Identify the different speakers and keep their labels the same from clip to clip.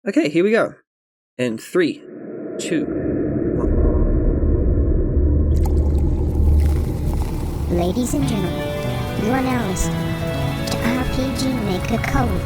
Speaker 1: Okay, here we go. In 3, 2, 1.
Speaker 2: Ladies and gentlemen, you are now listening to RPG Maker Code.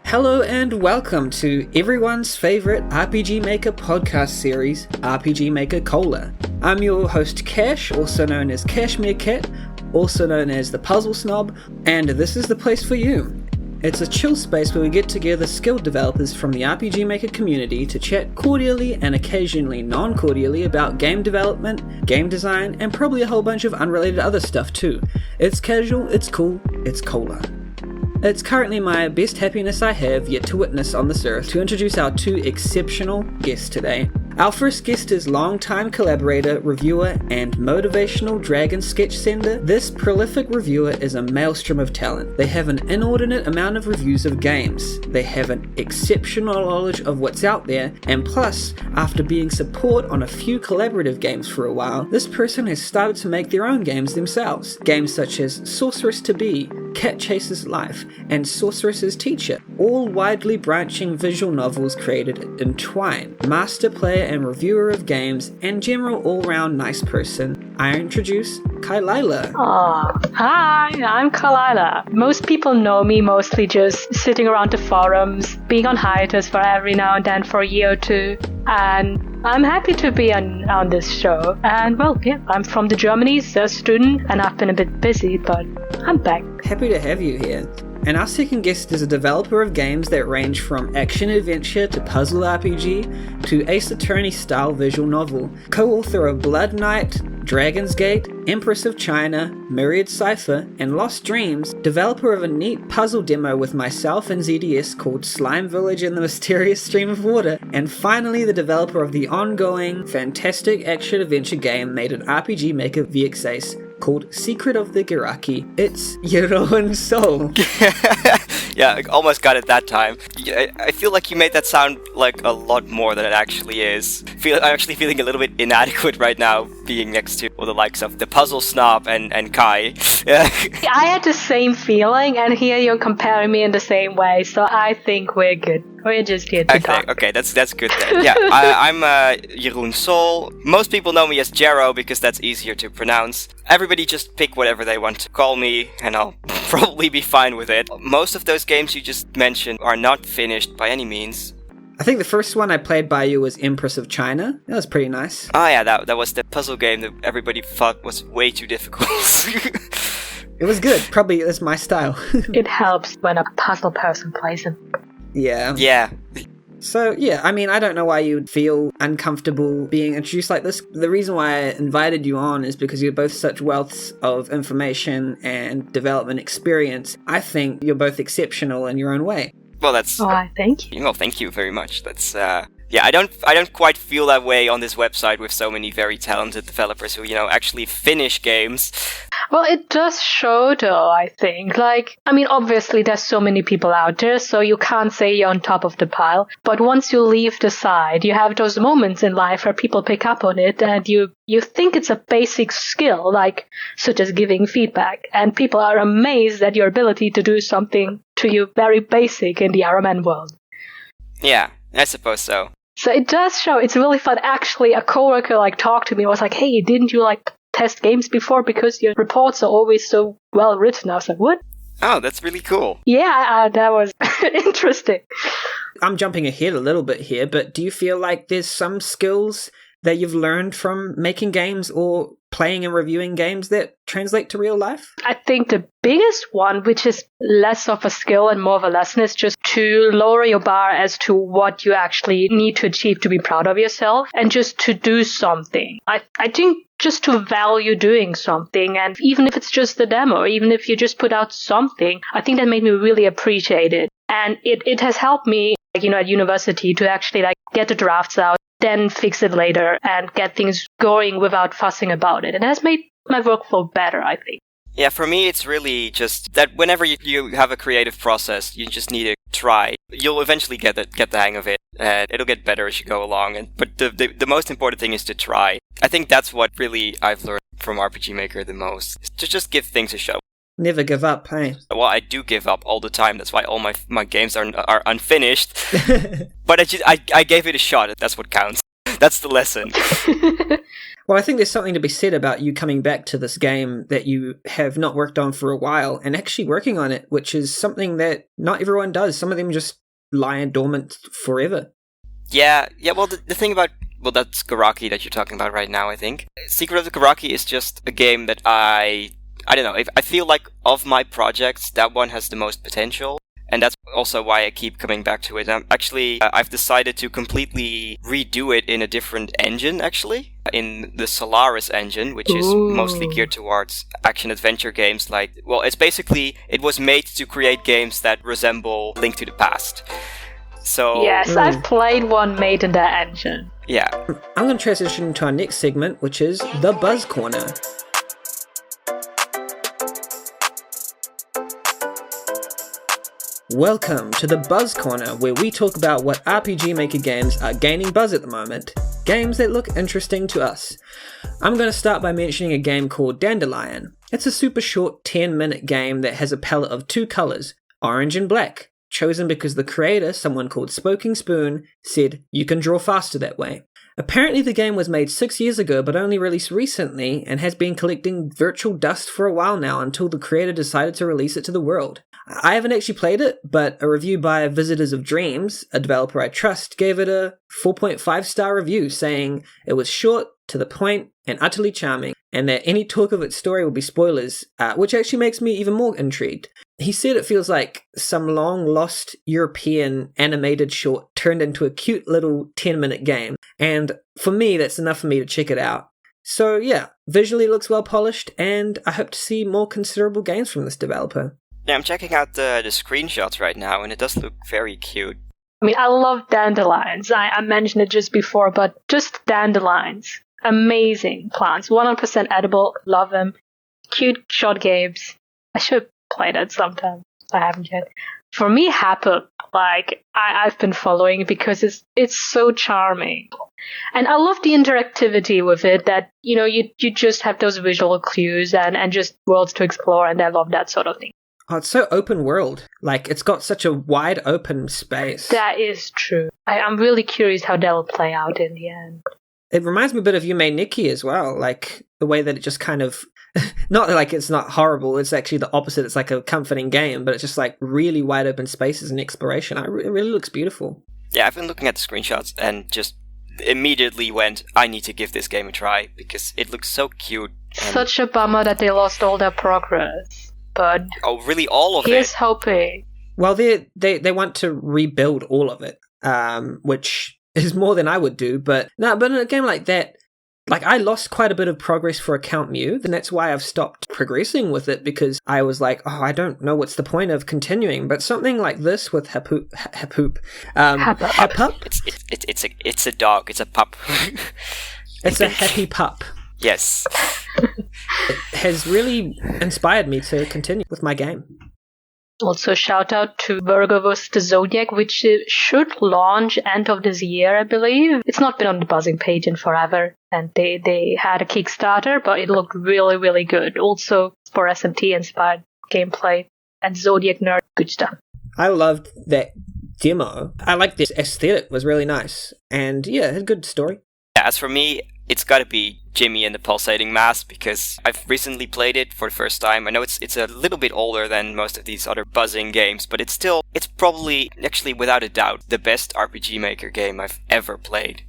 Speaker 1: Hello and welcome to everyone's favorite RPG Maker podcast series, RPG Maker Cola. I'm your host Cash, also known as Cashmere Cat, also known as the Puzzle Snob, and this is the place for you. It's a chill space where we get together skilled developers from the RPG Maker community to chat cordially and occasionally non-cordially about game development, game design, and probably a whole bunch of unrelated other stuff too. It's casual, it's cool, it's cola. It's currently my best happiness I have yet to witness on this earth to introduce our two exceptional guests today. Our first guest is longtime collaborator, reviewer, and motivational dragon sketch sender. This prolific reviewer is a maelstrom of talent. They have an inordinate amount of reviews of games. They have an exceptional knowledge of what's out there, and plus, after being support on a few collaborative games for a while, this person has started to make their own games themselves. Games such as Sorceress to Be, Cat Chaser's Life, and Sorceress's Teacher, all widely branching visual novels created in Twine. Master player and reviewer of games, and general all-round nice person, I introduce Kylaila.
Speaker 3: Hi, I'm Kylaila. Most people know me mostly just sitting around the forums, being on hiatus for every now and then for a year or two, and I'm happy to be on this show. And well, yeah, I'm from the Germany, a student, and I've been a bit busy, but I'm back.
Speaker 1: Happy to have you here. And our second guest is a developer of games that range from action-adventure to puzzle RPG to Ace Attorney style visual novel. Co-author of Blood Knight, Dragon's Gate, Empress of China, Myriad Cipher, and Lost Dreams, developer of a neat puzzle demo with myself and ZDS called Slime Village and the Mysterious Stream of Water, and finally the developer of the ongoing, fantastic action-adventure game made at RPG Maker VXAce called Secret of the Giraki. It's Jeroen Soul.
Speaker 4: Yeah, I almost got it that time. I feel like you made that sound like a lot more than it actually is. I'm actually feeling a little bit inadequate right now, being next to the likes of the Puzzle Snob and Kai.
Speaker 3: I had the same feeling, and here you're comparing me in the same way, so I think we're good. We're just here to talk.
Speaker 4: Okay, that's good then. Yeah, I'm Jeroen Soul. Most people know me as Jero because that's easier to pronounce. Everybody just pick whatever they want to call me, and I'll probably be fine with it. Most of those games you just mentioned are not finished by any means.
Speaker 1: I think the first one I played by you was Empress of China. That was pretty nice.
Speaker 4: Oh yeah, that was the puzzle game that everybody thought was way too difficult.
Speaker 1: It was good. Probably that's my style.
Speaker 3: It helps when a puzzle person plays it.
Speaker 1: Yeah.
Speaker 4: Yeah.
Speaker 1: So, yeah, I mean, I don't know why you'd feel uncomfortable being introduced like this. The reason why I invited you on is because you're both such wealths of information and development experience. I think you're both exceptional in your own way.
Speaker 4: Well, that's...
Speaker 3: Oh, thank you.
Speaker 4: Well, thank you very much. That's, yeah, I don't quite feel that way on this website with so many very talented developers who, actually finish games.
Speaker 3: Well, it does show, though, I think. Obviously, there's so many people out there, so you can't say you're on top of the pile. But once you leave the side, you have those moments in life where people pick up on it, and you think it's a basic skill, such as giving feedback. And people are amazed at your ability to do something to you very basic in the RMN world.
Speaker 4: Yeah, I suppose so.
Speaker 3: So it does show. It's really fun. Actually, a coworker talked to me. Was like, "Hey, didn't you test games before because your reports are always so well written?" I was like, "What?"
Speaker 4: Oh, that's really cool.
Speaker 3: Yeah, that was interesting.
Speaker 1: I'm jumping ahead a little bit here, but do you feel like there's some skills that you've learned from making games or playing and reviewing games that translate to real life?
Speaker 3: I think the biggest one, which is less of a skill and more of a lesson, is just to lower your bar as to what you actually need to achieve to be proud of yourself and just to do something. I think just to value doing something, and even if it's just a demo, even if you just put out something, I think that made me really appreciate it. And it has helped me, at university to actually get the drafts out, then fix it later and get things going without fussing about it. And it has made my workflow better, I think.
Speaker 4: Yeah, for me, it's really just that whenever you have a creative process, you just need to try. You'll eventually get the hang of it, and it'll get better as you go along. But the most important thing is to try. I think that's what really I've learned from RPG Maker the most, is to just give things a shot.
Speaker 1: Never give up, hey?
Speaker 4: Well, I do give up all the time. That's why all my games are unfinished. But I gave it a shot. That's what counts. That's the lesson.
Speaker 1: Well, I think there's something to be said about you coming back to this game that you have not worked on for a while and actually working on it, which is something that not everyone does. Some of them just lie dormant forever. Yeah. Well, the thing about... Well, that's Garaki that you're talking about right now, I think. Secret of the Garaki is just a game that I don't know. I feel like of my projects, that one has the most potential. And that's also why I keep coming back to it. I've decided to completely redo it in a different engine, actually. In the Solaris engine, which is mostly geared towards action-adventure games. It was made to create games that resemble Link to the Past. So
Speaker 3: yes, I've played one made in that engine.
Speaker 1: Yeah. I'm going to transition to our next segment, which is the Buzz Corner. Welcome to the Buzz Corner, where we talk about what RPG Maker games are gaining buzz at the moment. Games that look interesting to us. I'm going to start by mentioning a game called Dandelion. It's a super short 10-minute game that has a palette of 2 colours, orange and black, chosen because the creator, someone called Spoking Spoon, said, "You can draw faster that way." Apparently the game was made 6 years ago but only released recently and has been collecting virtual dust for a while now until the creator decided to release it to the world. I haven't actually played it, but a review by Visitors of Dreams, a developer I trust, gave it a 4.5-star review saying it was short, to the point, and utterly charming, and that any talk of its story will be spoilers, which actually makes me even more intrigued. He said it feels like some long-lost European animated short turned into a cute little 10-minute game, and for me, that's enough for me to check it out. So yeah, visually it looks well polished, and I hope to see more considerable games from this developer.
Speaker 4: Yeah, I'm checking out the screenshots right now, and it does look very cute.
Speaker 3: I mean, I love dandelions. I mentioned it just before, but just dandelions. Amazing plants. 100% edible. Love them. Cute short games. I should play that sometime. I haven't yet. For me, Happy, I've been following because it's so charming. And I love the interactivity with it, that, you just have those visual clues and just worlds to explore, and I love that sort of thing.
Speaker 1: Oh, it's so open world. It's got such a wide open space.
Speaker 3: That is true. I'm really curious how that'll play out in the end.
Speaker 1: It reminds me a bit of Yume Nikki as well, the way that it just kind of, not it's not horrible, it's actually the opposite, it's a comforting game, but it's just really wide open spaces and exploration. It really looks beautiful.
Speaker 4: Yeah, I've been looking at the screenshots and just immediately went, I need to give this game a try, because it looks so cute.
Speaker 3: Such a bummer that they lost all their progress. But
Speaker 4: really all of it?
Speaker 3: Here's hoping.
Speaker 1: Well, they want to rebuild all of it, which is more than I would do. But in a game like that, I lost quite a bit of progress for Account Mew, and that's why I've stopped progressing with it, because I was I don't know what's the point of continuing. But something like this with Hapoop,
Speaker 4: it's a dog. It's a pup.
Speaker 1: It's a happy pup.
Speaker 4: Yes.
Speaker 1: It has really inspired me to continue with my game.
Speaker 3: Also, shout out to Virgo vs. the Zodiac, which should launch end of this year, I believe. It's not been on the buzzing page in forever, and they had a Kickstarter, but it looked really, really good. Also, for SMT-inspired gameplay and Zodiac nerd, good stuff.
Speaker 1: I loved that demo. I liked the aesthetic, was really nice. And yeah, it had a good story.
Speaker 4: As for me, it's gotta be Jimmy and the Pulsating Mass, because I've recently played it for the first time. I know it's a little bit older than most of these other buzzing games, but it's probably, actually without a doubt, the best RPG Maker game I've ever played.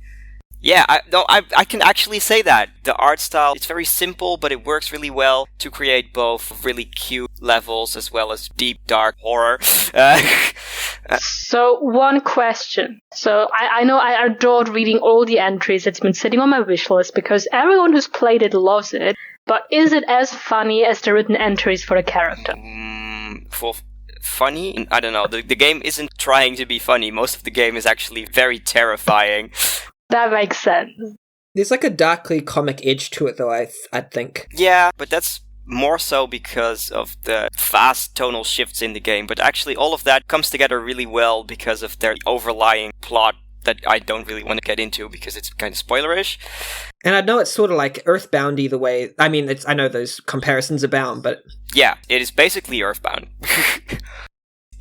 Speaker 4: Yeah, I can actually say that. The art style, it's very simple, but it works really well to create both really cute levels as well as deep, dark horror.
Speaker 3: So, one question. So, I know I adored reading all the entries. It's been sitting on my wish list because everyone who's played it loves it. But is it as funny as the written entries for the character?
Speaker 4: For funny? I don't know. The game isn't trying to be funny. Most of the game is actually very terrifying.
Speaker 3: That makes sense.
Speaker 1: There's a darkly comic edge to it, though, I think.
Speaker 4: Yeah, but that's more so because of the fast tonal shifts in the game, but actually all of that comes together really well because of their overlying plot that I don't really want to get into because it's kind of spoilerish.
Speaker 1: And I know it's sort of like Earthbound either way. I mean, I know those comparisons abound, but...
Speaker 4: Yeah, it is basically Earthbound.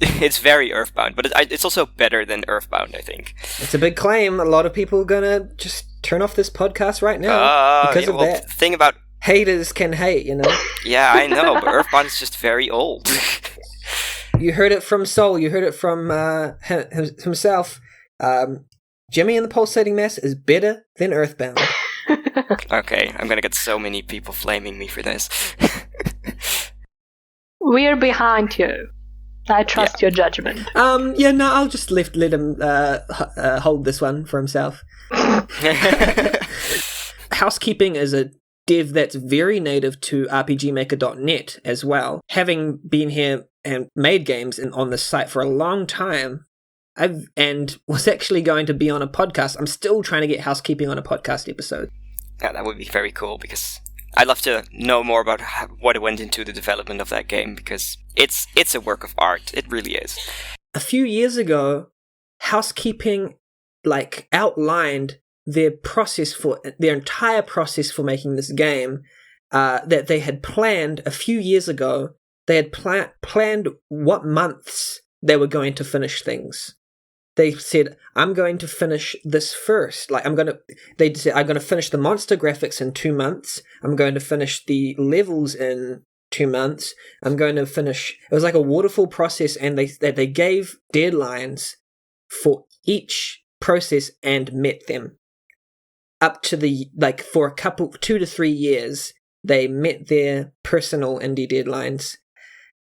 Speaker 4: It's very Earthbound, but it's also better than Earthbound, I think.
Speaker 1: It's a big claim. A lot of people are gonna just turn off this podcast right now because of that.
Speaker 4: The thing about...
Speaker 1: Haters can hate, you know?
Speaker 4: Yeah, I know, but Earthbound is just very old.
Speaker 1: You heard it from Soul. You heard it from himself. Jimmy and the Pulsating Mass is better than Earthbound.
Speaker 4: Okay, I'm gonna get so many people flaming me for this.
Speaker 3: We're behind you. I trust your judgment.
Speaker 1: I'll just let him hold this one for himself. Housekeeping is a dev that's very native to RPGmaker.net as well. Having been here and made games on this site for a long time, and was actually going to be on a podcast. I'm still trying to get housekeeping on a podcast episode.
Speaker 4: Yeah, that would be very cool because I'd love to know more about what went into the development of that game because it's a work of art. It really is.
Speaker 1: A few years ago, housekeeping outlined their entire process for making this game that they had planned a few years ago. They had planned what months they were going to finish things. They said, I'm going to finish this first. They said, I'm going to finish the monster graphics in 2 months. I'm going to finish the levels in 2 months. I'm going to finish... It was like a waterfall process, and they gave deadlines for each process and met them. Up to for a couple, 2 to 3 years, they met their personal indie deadlines.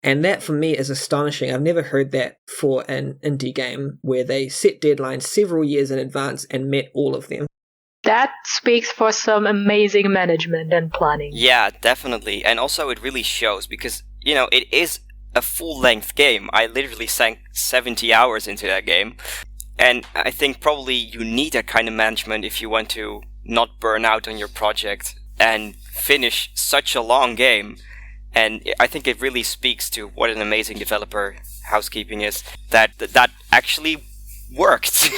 Speaker 1: And that, for me, is astonishing. I've never heard that for an indie game where they set deadlines several years in advance and met all of them.
Speaker 3: That speaks for some amazing management and planning.
Speaker 4: Yeah, definitely. And also it really shows because, it is a full-length game. I literally sank 70 hours into that game. And I think probably you need that kind of management if you want to not burn out on your project and finish such a long game. And I think it really speaks to what an amazing developer housekeeping is, that actually worked.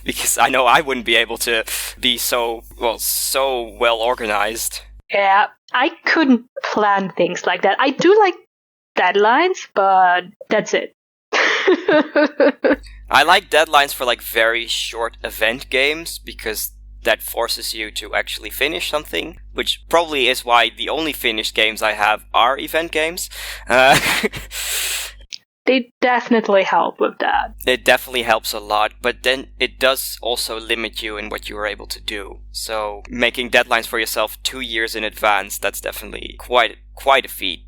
Speaker 4: Because I know I wouldn't be able to be so well organized.
Speaker 3: Yeah, I couldn't plan things like that. I do like deadlines, but that's it.
Speaker 4: I like deadlines for very short event games because that forces you to actually finish something, which probably is why the only finished games I have are event games.
Speaker 3: They definitely help with that.
Speaker 4: It definitely helps a lot, but then it does also limit you in what you are able to do. So making deadlines for yourself 2 years in advance, that's definitely quite a feat.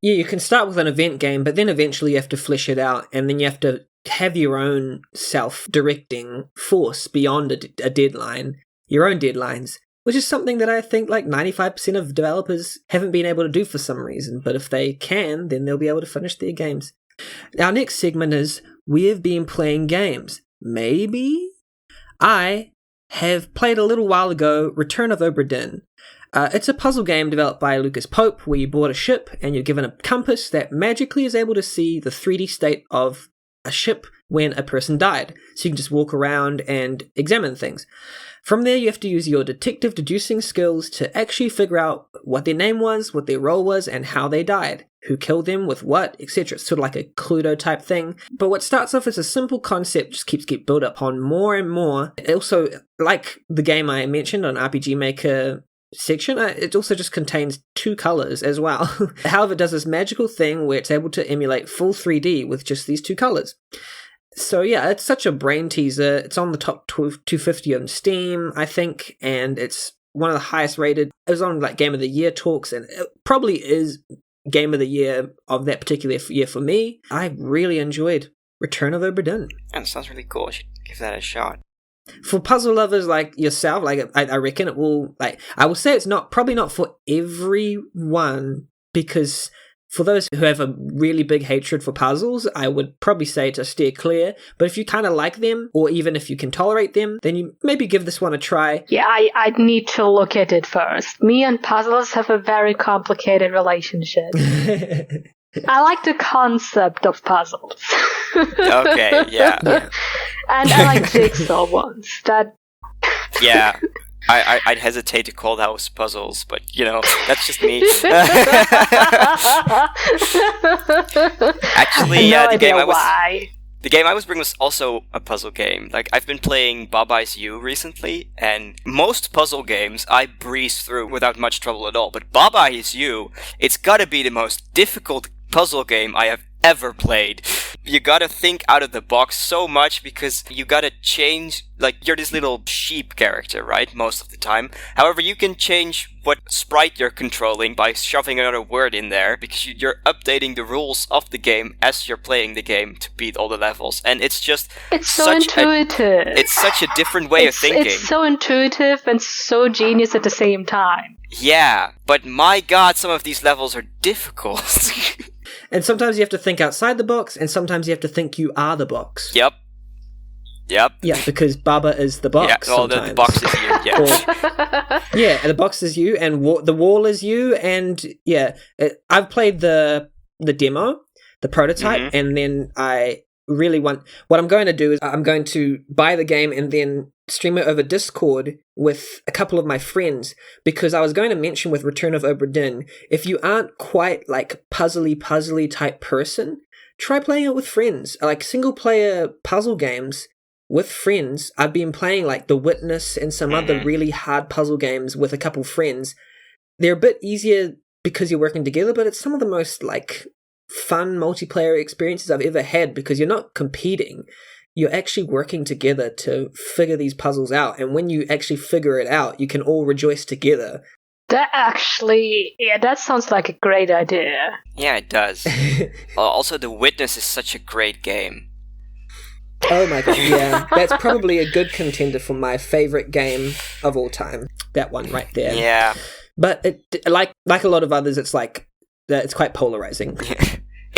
Speaker 1: Yeah, you can start with an event game, but then eventually you have to flesh it out, and then you have to have your own self-directing force beyond a deadline. Your own deadlines, which is something that I think 95% of developers haven't been able to do for some reason, but if they can, then they'll be able to finish their games. Our next segment is, we've been playing games. Maybe? I have played a little while ago Return of Obra Dinn. It's a puzzle game developed by Lucas Pope, where you board a ship and you're given a compass that magically is able to see the 3D state of a ship when a person died. So you can just walk around and examine things. From there, you have to use your detective deducing skills to actually figure out what their name was, what their role was, and how they died. Who killed them, with what, etc. It's sort of like a Cluedo type thing. But what starts off as a simple concept just keeps getting built upon more and more. It also, like the game I mentioned on RPG Maker section, it also just contains 2 colors as well. However, it does this magical thing where it's able to emulate full 3D with just these 2 colors. So yeah, it's such a brain teaser. It's on the top 250 on Steam, I think, and it's one of the highest rated. It was on Game of the Year talks, and it probably is Game of the Year of that particular year for me. I really enjoyed Return of Obra Dinn.
Speaker 4: That sounds really cool. I should give that a shot.
Speaker 1: For puzzle lovers like yourself, I reckon it will. I will say it's probably not for everyone, because For those who have a really big hatred for puzzles, I would probably say to steer clear. But if you kind of like them, or even if you can tolerate them, then you maybe give this one a try.
Speaker 3: Yeah, I'd need to look at it first. Me and puzzles have a very complicated relationship. I like the concept of puzzles.
Speaker 4: Okay, yeah.
Speaker 3: And I like jigsaw ones.
Speaker 4: Yeah. I'd hesitate to call those puzzles, but, that's just me. Actually, the game I was bringing was also a puzzle game. Like, I've been playing Baba Is You recently, and most puzzle games I breeze through without much trouble at all. But Baba Is You, it's gotta be the most difficult puzzle game I have ever played. You gotta think out of the box so much because you gotta change, like, you're this little sheep character, right? Most of the time. However, you can change what sprite you're controlling by shoving another word in there because you're updating the rules of the game as you're playing the game to beat all the levels. And it's just...
Speaker 3: It's so intuitive.
Speaker 4: It's such a different way of thinking.
Speaker 3: It's so intuitive and so genius at the same time.
Speaker 4: Yeah, but my god, some of these levels are difficult.
Speaker 1: And sometimes you have to think outside the box, and sometimes you have to think you are the box.
Speaker 4: Yep. Yeah,
Speaker 1: because Baba is the box.
Speaker 4: Yeah, the box is you, yeah.
Speaker 1: Yeah, the box is you, and the wall is you, and I've played the demo, the prototype, and then I really want... What I'm going to do is I'm going to buy the game and then stream it over Discord with a couple of my friends, because I was going to mention with Return of Obra Dinn, if you aren't quite like puzzly type person, try playing it with friends. Like single player puzzle games with friends. I've been playing like The Witness and some other really hard puzzle games with a couple friends. They're a bit easier because you're working together, but it's some of the most like fun multiplayer experiences I've ever had because you're not competing. You're actually working together to figure these puzzles out. And when you actually figure it out, you can all rejoice together.
Speaker 3: That sounds like a great idea.
Speaker 4: Yeah, it does. Also, The Witness is such a great game.
Speaker 1: Oh my god, yeah. That's probably a good contender for my favorite game of all time. That one right there.
Speaker 4: Yeah.
Speaker 1: But it, like a lot of others, it's like, it's quite polarizing.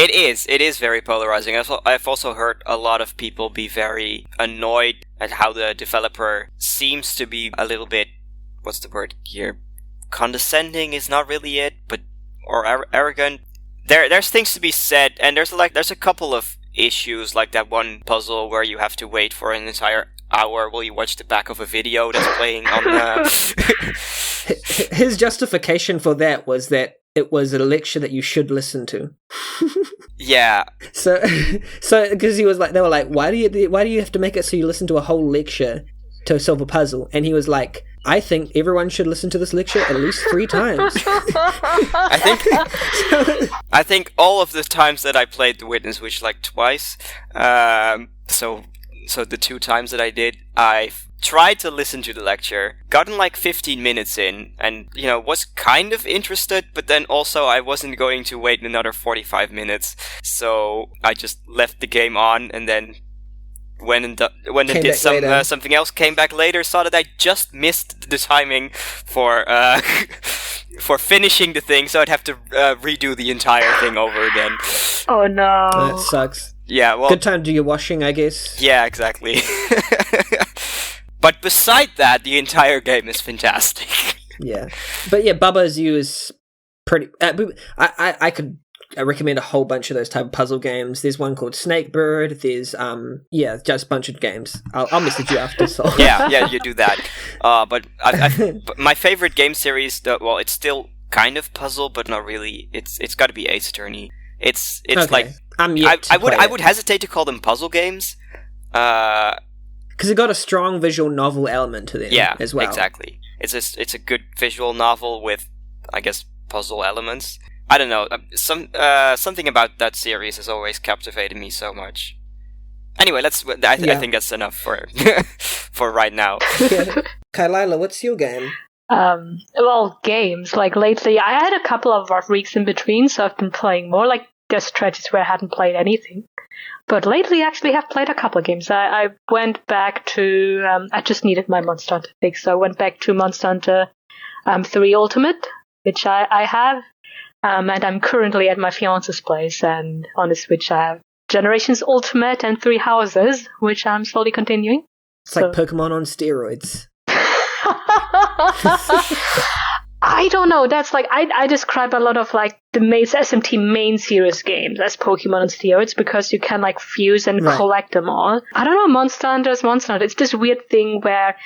Speaker 4: It is very polarizing. I've also heard a lot of people be very annoyed at how the developer seems to be a little bit, what's the word here? Condescending is not really it, or arrogant. There's things to be said, and there's a couple of issues, like that one puzzle where you have to wait for an entire hour while you watch the back of a video that's playing on
Speaker 1: His justification for that was that it was a lecture that you should listen to.
Speaker 4: Yeah.
Speaker 1: So because they were like, why do you have to make it so you listen to a whole lecture to solve a puzzle? And he was like, I think everyone should listen to this lecture at least 3 times.
Speaker 4: I think all of the times that I played The Witness, which like twice, so the 2 times that I did, I've tried to listen to the lecture, gotten like 15 minutes in, and, was kind of interested, but then also I wasn't going to wait another 45 minutes, so I just left the game on, and then when it did something else, came back later, saw that I just missed the timing for for finishing the thing, so I'd have to redo the entire thing over again.
Speaker 3: Oh no.
Speaker 1: That sucks.
Speaker 4: Yeah, well...
Speaker 1: Good time to do your washing, I guess.
Speaker 4: Yeah, exactly. But beside that, the entire game is fantastic.
Speaker 1: Yeah. But yeah, Baba Is You is pretty... I could recommend a whole bunch of those type of puzzle games. There's one called Snakebird. There's, just a bunch of games. I'll message you after, so...
Speaker 4: Yeah, you do that. But but my favorite game series, it's still kind of puzzle, but not really. It's got to be Ace Attorney. It's okay. Like... I would hesitate to call them puzzle games.
Speaker 1: Because it got a strong visual novel element to them as well.
Speaker 4: Exactly. It's a good visual novel with, I guess, puzzle elements. I don't know. Something about that series has always captivated me so much. Anyway, I think that's enough for for right now.
Speaker 1: Kylaila, what's your game?
Speaker 3: Games. Like lately, I had a couple of rough weeks in between, so I've been playing more. Like there's stretches where I hadn't played anything. But lately, I actually have played a couple of games. I went back to... I just needed my Monster Hunter fix, so I went back to Monster Hunter 3 Ultimate, which I have. And I'm currently at my fiance's place, and on the Switch I have Generations Ultimate and 3 Houses, which I'm slowly continuing.
Speaker 1: It's like Pokemon on steroids.
Speaker 3: I don't know. That's like I describe a lot of like the SMT main series games as Pokemon on steroids because you can like fuse and collect them all. I don't know. Monster Hunter. It's this weird thing where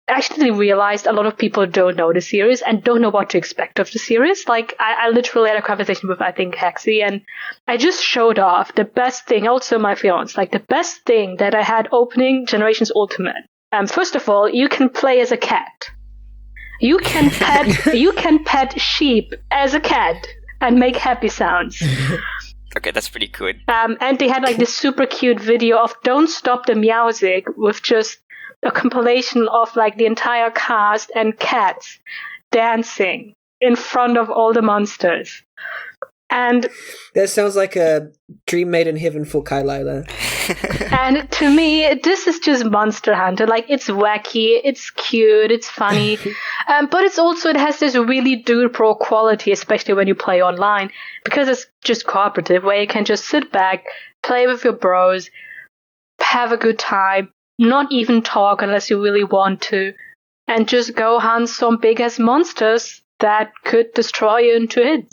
Speaker 3: I actually realized a lot of people don't know the series and don't know what to expect of the series. Like I literally had a conversation with I think Hexy, and I just showed off the best thing. Also my fiance, like the best thing that I had opening Generations Ultimate. First of all, you can play as a cat. You can pet sheep as a cat and make happy sounds.
Speaker 4: Okay, that's pretty good.
Speaker 3: And they had like this super cute video of Don't Stop the Meowsic with just a compilation of like the entire cast and cats dancing in front of all the monsters. And
Speaker 1: that sounds like a dream made in heaven for Kylaila.
Speaker 3: And to me, this is just Monster Hunter. Like, it's wacky, it's cute, it's funny, but it has this really dude pro quality, especially when you play online, because it's just cooperative, where you can just sit back, play with your bros, have a good time, not even talk unless you really want to, and just go hunt some big ass monsters that could destroy you into it.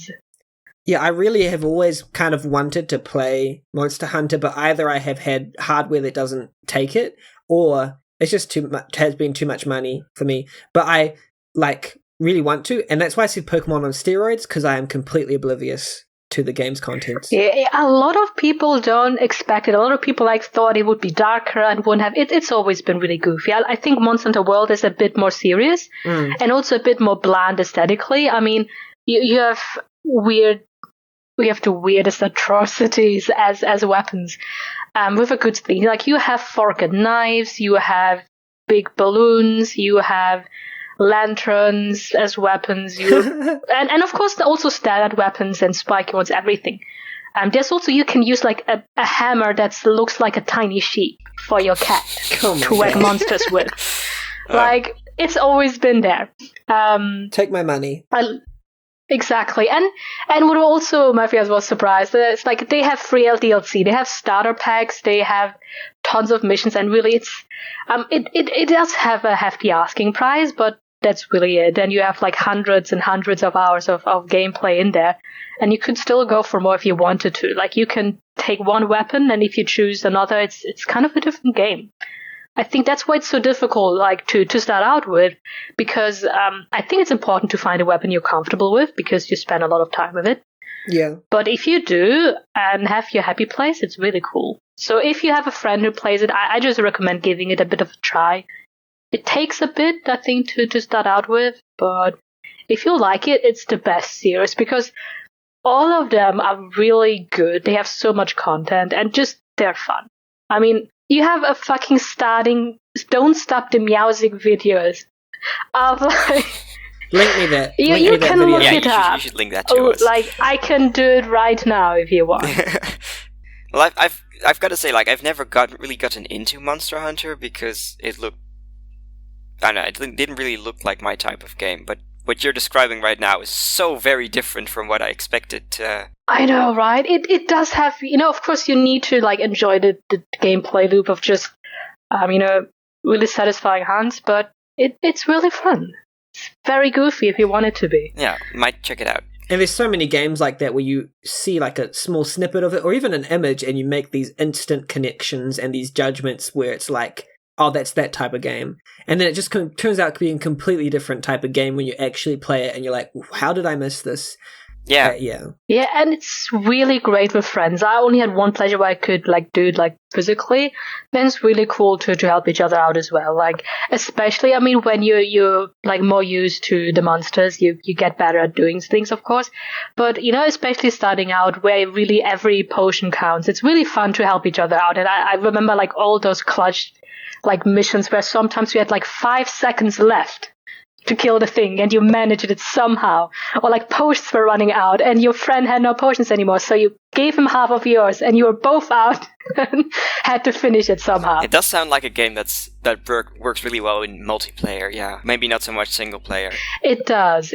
Speaker 1: Yeah, I really have always kind of wanted to play Monster Hunter, but either I have had hardware that doesn't take it, or it's just too much, has been too much money for me. But I like really want to, and that's why I said Pokemon on steroids, because I am completely oblivious to the game's contents.
Speaker 3: Yeah, a lot of people don't expect it. A lot of people thought it would be darker and wouldn't have it. It's always been really goofy. I think Monster Hunter World is a bit more serious and also a bit more bland aesthetically. I mean, you have the weirdest atrocities as weapons, with a good thing. Like, you have forked knives, you have big balloons, you have lanterns as weapons, and of course also standard weapons and spiky ones, everything. There's also, you can use like a hammer that looks like a tiny sheep for your cat to whack monsters with. Like, it's always been there.
Speaker 1: Take my money.
Speaker 3: Exactly, and what also my friends was surprised, it's like they have free DLC, they have starter packs, they have tons of missions, and really it's it does have a hefty asking price, but that's really it. And you have like hundreds and hundreds of hours of gameplay in there, and you could still go for more if you wanted to. Like, you can take one weapon, and if you choose another, it's kind of a different game. I think that's why it's so difficult, like, to start out with, because I think it's important to find a weapon you're comfortable with, because you spend a lot of time with it.
Speaker 1: Yeah.
Speaker 3: But if you do and have your happy place, it's really cool. So if you have a friend who plays it, I just recommend giving it a bit of a try. It takes a bit, I think, to start out with, but if you like it, it's the best series, because all of them are really good. They have so much content, and just, they're fun. I mean, you have a fucking Don't Stop the Meowsic videos of like...
Speaker 1: Link me that.
Speaker 3: You can look it up.
Speaker 4: You should link that to us.
Speaker 3: Like, I can do it right now if you want.
Speaker 4: Well, I've got to say, like, I've never really gotten into Monster Hunter because it looked... I don't know, it didn't really look like my type of game, but what you're describing right now is so very different from what I expected.
Speaker 3: I know, right? It does have, of course you need to like enjoy the gameplay loop of just, really satisfying hunts, but it's really fun. It's very goofy if you want it to be.
Speaker 4: Yeah, might check it out.
Speaker 1: And there's so many games like that where you see like a small snippet of it, or even an image, and you make these instant connections and these judgments where it's like, oh, that's that type of game. And then it just turns out to be a completely different type of game when you actually play it, and you're like, how did I miss this?
Speaker 4: Yeah.
Speaker 3: Yeah, and it's really great with friends. I only had one pleasure where I could like do it like physically. Then it's really cool to help each other out as well. Like, especially, I mean, when you're like more used to the monsters, you get better at doing things, of course. But, especially starting out where really every potion counts, it's really fun to help each other out. And I remember like all those clutch like missions where sometimes we had like 5 seconds left to kill the thing, and you managed it somehow. Or like potions were running out, and your friend had no potions anymore, so you gave him half of yours, and you were both out and had to finish it somehow.
Speaker 4: It does sound like a game that works really well in multiplayer, yeah. Maybe not so much single player.
Speaker 3: It does.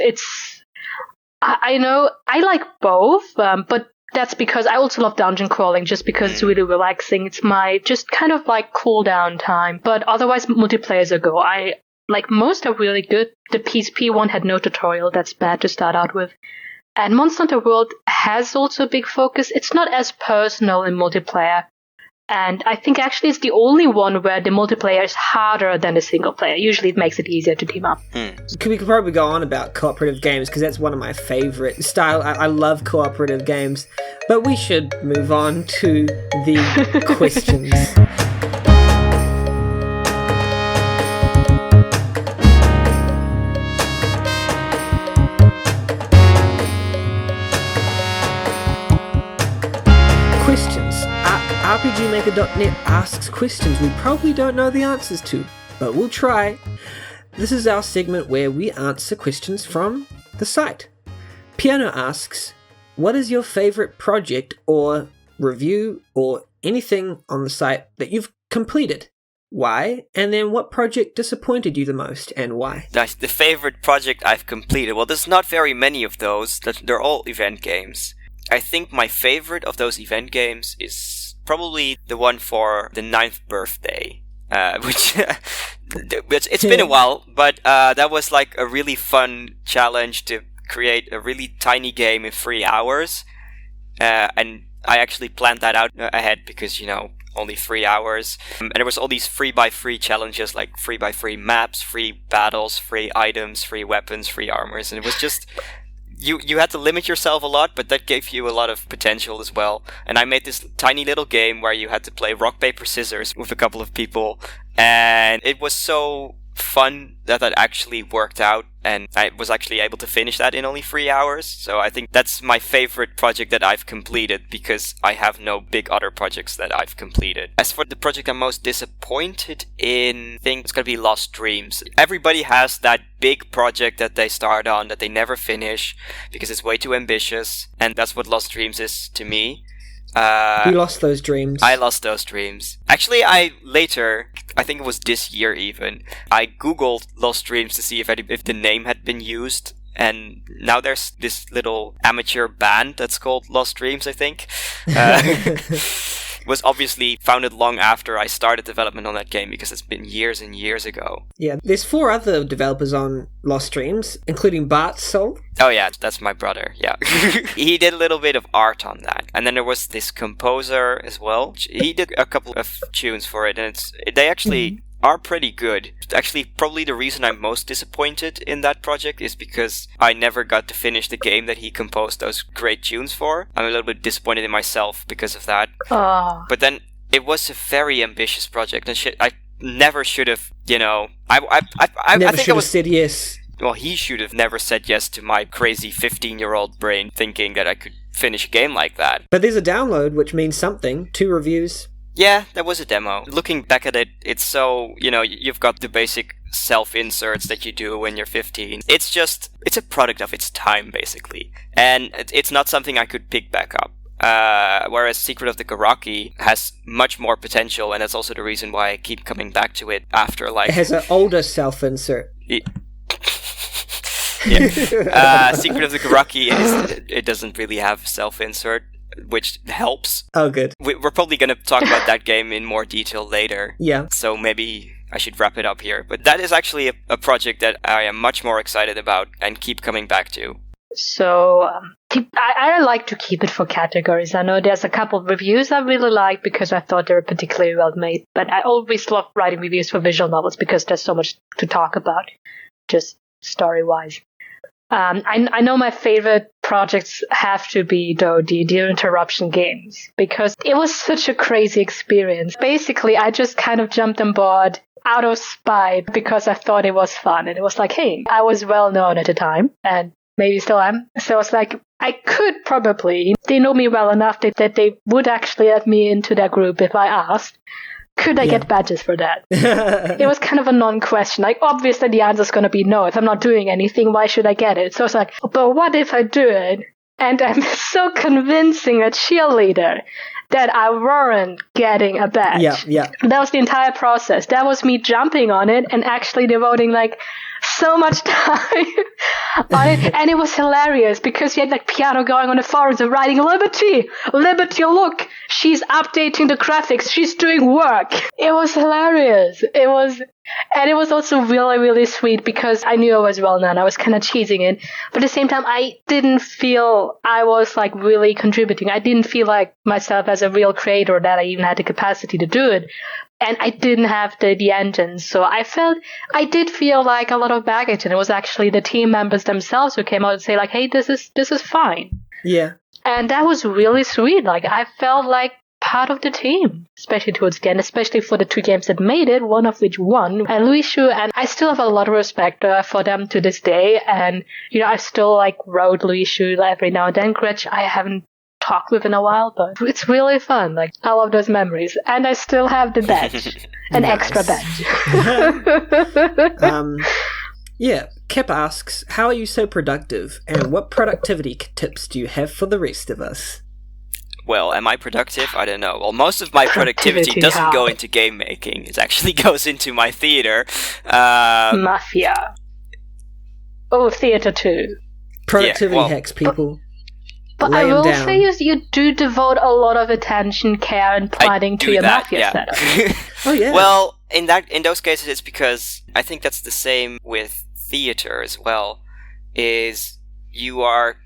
Speaker 3: I know I like both, but that's because I also love dungeon crawling just because it's really relaxing. It's my just kind of like cool down time. But otherwise, multiplayers are go. I like most are really good. The PSP one had no tutorial. That's bad to start out with. And Monster Hunter World has also a big focus. It's not as personal in multiplayer. And I think actually it's the only one where the multiplayer is harder than the single player. Usually it makes it easier to team up.
Speaker 1: We could probably go on about cooperative games because that's one of my favorite style. I love cooperative games. But we should move on to the questions. Questions. RPGmaker.net asks questions we probably don't know the answers to, but we'll try. This is our segment where we answer questions from the site. Piano asks, what is your favorite project or review or anything on the site that you've completed? Why? And then what project disappointed you the most and why?
Speaker 4: That's the favorite project I've completed. Well, there's not very many of those. They're all event games. I think my favorite of those event games is probably the one for the 9th birthday, which it's been a while, but that was like a really fun challenge to create a really tiny game in 3 hours, and I actually planned that out ahead because, only 3 hours, and there was all these 3x3 challenges, like 3x3 maps, free battles, free items, free weapons, free armors, and it was just... You had to limit yourself a lot, but that gave you a lot of potential as well. And I made this tiny little game where you had to play rock, paper, scissors with a couple of people. And it was so fun that actually worked out. And I was actually able to finish that in only 3 hours. So I think that's my favorite project that I've completed because I have no big other projects that I've completed. As for the project I'm most disappointed in, I think it's going to be Lost Dreams. Everybody has that big project that they start on that they never finish because it's way too ambitious. And that's what Lost Dreams is to me.
Speaker 1: You lost those dreams.
Speaker 4: I lost those dreams. Actually, I think it was this year even, I googled Lost Dreams to see if the name had been used. And now there's this little amateur band that's called Lost Dreams, I think. It was obviously founded long after I started development on that game because it's been years and years ago.
Speaker 1: Yeah, there's 4 other developers on Lost Dreams, including Bart's Soul.
Speaker 4: Oh yeah, that's my brother, yeah. He did a little bit of art on that. And then there was this composer as well. He did a couple of tunes for it, and they actually... are pretty good. Actually, probably the reason I'm most disappointed in that project is because I never got to finish the game that he composed those great tunes for. I'm a little bit disappointed in myself because of that. But then it was a very ambitious project, and I never should have, I think I was
Speaker 1: said yes.
Speaker 4: Well, he should have never said yes to my crazy 15-year-old brain thinking that I could finish a game like that.
Speaker 1: But there's a download, which means something. 2 reviews.
Speaker 4: Yeah, there was a demo. Looking back at it, it's so, you've got the basic self-inserts that you do when you're 15. It's a product of its time, basically. And it's not something I could pick back up. Whereas Secret of the Garaki has much more potential, and that's also the reason why I keep coming back to it after,
Speaker 1: It has an older self-insert.
Speaker 4: Yeah. Secret of the Garaki, it doesn't really have self-insert, which helps.
Speaker 1: Oh, good.
Speaker 4: We're probably going to talk about that game in more detail later.
Speaker 1: Yeah.
Speaker 4: So maybe I should wrap it up here. But that is actually a project that I am much more excited about and keep coming back to.
Speaker 3: So I like to keep it for categories. I know there's a couple of reviews I really like because I thought they were particularly well made. But I always love writing reviews for visual novels because there's so much to talk about, just story-wise. I know my favorite projects have to be, though, the interruption games, because it was such a crazy experience. Basically, I just kind of jumped on board out of spite because I thought it was fun. And it was like, hey, I was well known at the time, and maybe still am. So it's like, I could probably, they know me well enough that they would actually let me into their group if I asked. Could I get badges for that? It was kind of a non-question. Like, obviously the answer is going to be no. If I'm not doing anything, why should I get it? So it's like, but what if I do it? And I'm so convincing a cheerleader that I weren't getting a badge.
Speaker 1: Yeah.
Speaker 3: That was the entire process. That was me jumping on it and actually devoting like so much time on it, and it was hilarious because you had like piano going on the forums and writing Liberty, look, she's updating the graphics, she's doing work. It was hilarious. And it was also really, really sweet because I knew I was well known. I was kind of cheesing it. But at the same time, I didn't feel I was like really contributing. I didn't feel like myself as a real creator that I even had the capacity to do it. And I didn't have the engine. So I did feel like a lot of baggage. And it was actually the team members themselves who came out and say like, hey, this is fine.
Speaker 1: Yeah.
Speaker 3: And that was really sweet. Like I felt like part of the team, especially towards the end, especially for the 2 games that made it, one of which won. And Louis Shu, and I still have a lot of respect for them to this day. And, I still like wrote Louis Shu every now and then. Gretch, I haven't talked with in a while, but it's really fun. Like, I love those memories. And I still have the badge, an extra badge.
Speaker 1: Yeah, Kep asks, how are you so productive? And what productivity tips do you have for the rest of us?
Speaker 4: Well, am I productive? I don't know. Well, most of my productivity doesn't go into game making. It actually goes into my theater.
Speaker 3: Mafia. Oh, theater too.
Speaker 1: Productivity hacks, people.
Speaker 3: But I will say you do devote a lot of attention, care, and planning to your Mafia setup.
Speaker 1: Oh, yeah.
Speaker 4: Well, in those cases, it's because I think that's the same with theater as well, is you are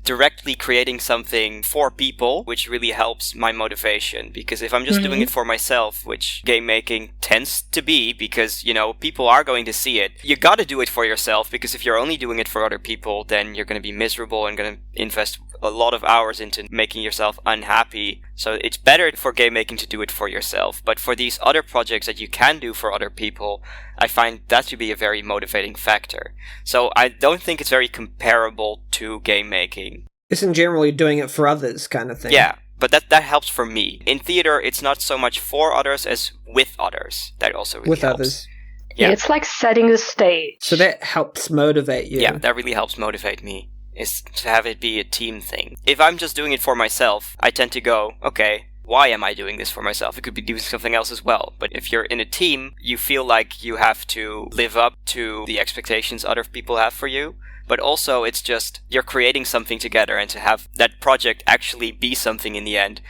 Speaker 4: directly creating something for people, which really helps my motivation. Because if I'm just doing it for myself, which game making tends to be, because, people are going to see it, you gotta do it for yourself, because if you're only doing it for other people, then you're gonna be miserable and gonna invest a lot of hours into making yourself unhappy. So it's better for game making to do it for yourself. But for these other projects that you can do for other people, I find that to be a very motivating factor. So I don't think it's very comparable to game making.
Speaker 1: Isn't generally doing it for others kind of thing.
Speaker 4: Yeah, but that helps for me. In theater, it's not so much for others as with others. That also really helps. With others.
Speaker 3: Yeah, it's like setting the stage.
Speaker 1: So that helps motivate you.
Speaker 4: Yeah, that really helps motivate me, is to have it be a team thing. If I'm just doing it for myself, I tend to go, okay, why am I doing this for myself? It could be doing something else as well. But if you're in a team, you feel like you have to live up to the expectations other people have for you. But also, it's just, you're creating something together, and to have that project actually be something in the end,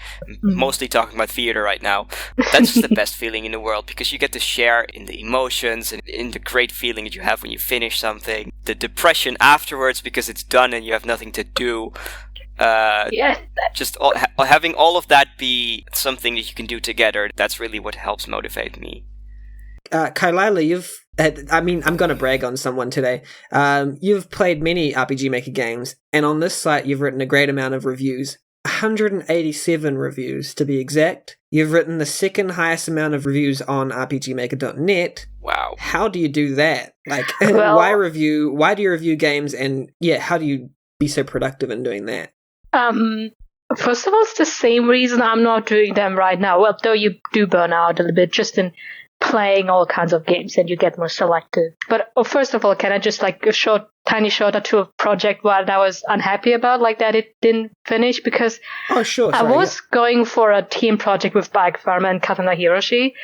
Speaker 4: mostly talking about theater right now, that's just the best feeling in the world, because you get to share in the emotions and in the great feeling that you have when you finish something, the depression afterwards because it's done and you have nothing to do. Just having all of that be something that you can do together, that's really what helps motivate me.
Speaker 1: Kylaila, I'm going to brag on someone today. You've played many RPG Maker games, and on this site you've written a great amount of reviews. 187 reviews, to be exact. You've written the second highest amount of reviews on RPGmaker.net.
Speaker 4: Wow.
Speaker 1: How do you do that? Like, why do you review games, and how do you be so productive in doing that?
Speaker 3: First of all, it's the same reason I'm not doing them right now. Well, though you do burn out a little bit just in playing all kinds of games and you get more selective. But first of all, can I just like a tiny short or two of project that I was unhappy about, like that it didn't finish? Because I was going for a team project with Bike Pharma and Katana Hiroshi,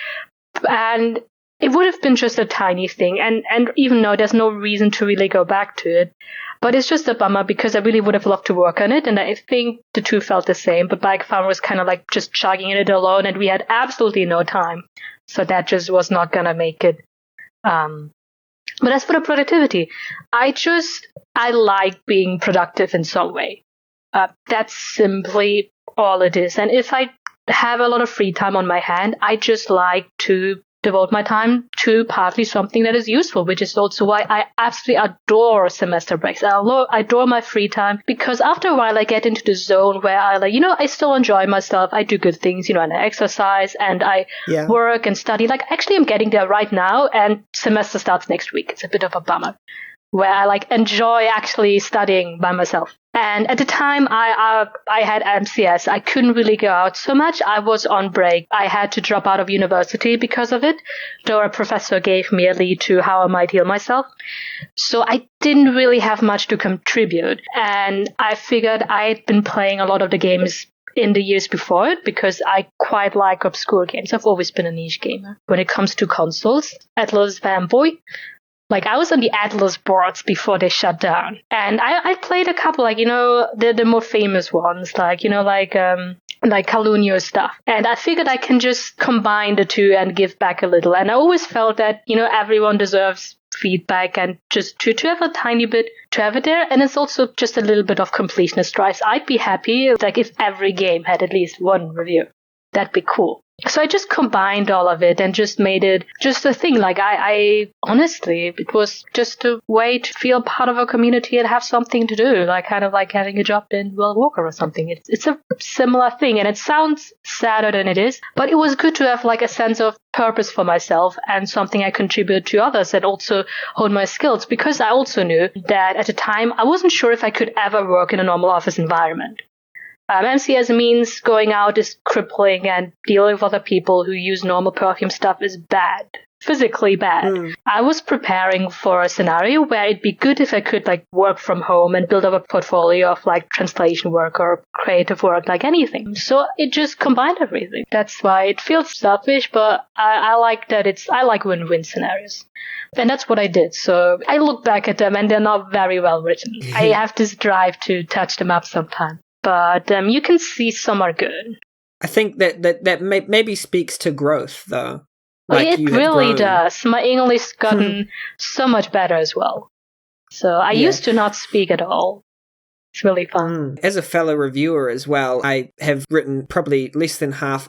Speaker 3: and it would have been just a tiny thing. And even though there's no reason to really go back to it, but it's just a bummer because I really would have loved to work on it, and I think the two felt the same. But Bike Farm was kind of like just chugging it alone, and we had absolutely no time. So that just was not going to make it. But as for the productivity, I like being productive in some way. That's simply all it is. And if I have a lot of free time on my hand, I just like to devote my time to partly something that is useful, which is also why I absolutely adore semester breaks. I adore my free time, because after a while I get into the zone where I still enjoy myself. I do good things, and I exercise and I work and study. Like, actually, I'm getting there right now, and semester starts next week. It's a bit of a bummer, where I enjoy actually studying by myself. And at the time I had MCS, I couldn't really go out so much. I was on break. I had to drop out of university because of it, though a professor gave me a lead to how I might heal myself. So I didn't really have much to contribute. And I figured I'd been playing a lot of the games in the years before it, because I quite like obscure games. I've always been a niche gamer. When it comes to consoles, Atlas Fanboy, Like, I was on the Atlas boards before they shut down. And I played a couple, like, the more famous ones, like, like Kalunio stuff. And I figured I can just combine the two and give back a little. And I always felt that, everyone deserves feedback and just to have a tiny bit to have it there. And it's also just a little bit of completionist drives. I'd be happy, like, if every game had at least one review. That'd be cool. So I just combined all of it and just made it just a thing. Like, I honestly, it was just a way to feel part of a community and have something to do, like kind of like having a job in World Walker or something. It's a similar thing, and it sounds sadder than it is, but it was good to have like a sense of purpose for myself and something I contribute to others and also hone my skills, because I also knew that at the time I wasn't sure if I could ever work in a normal office environment. MCS means going out is crippling, and dealing with other people who use normal perfume stuff is bad. Physically bad. I was preparing for a scenario where it'd be good if I could like work from home and build up a portfolio of like translation work or creative work, like anything. So it just combined everything. That's why it feels selfish, but I like that I like win-win scenarios. And that's what I did. So I look back at them and they're not very well written. I have this drive to touch them up sometime. But you can see some are good.
Speaker 1: I think that maybe speaks to growth, though. Like,
Speaker 3: it really does. My English has gotten so much better as well. So I used to not speak at all. It's really fun.
Speaker 1: As a fellow reviewer as well, I have written probably less than half.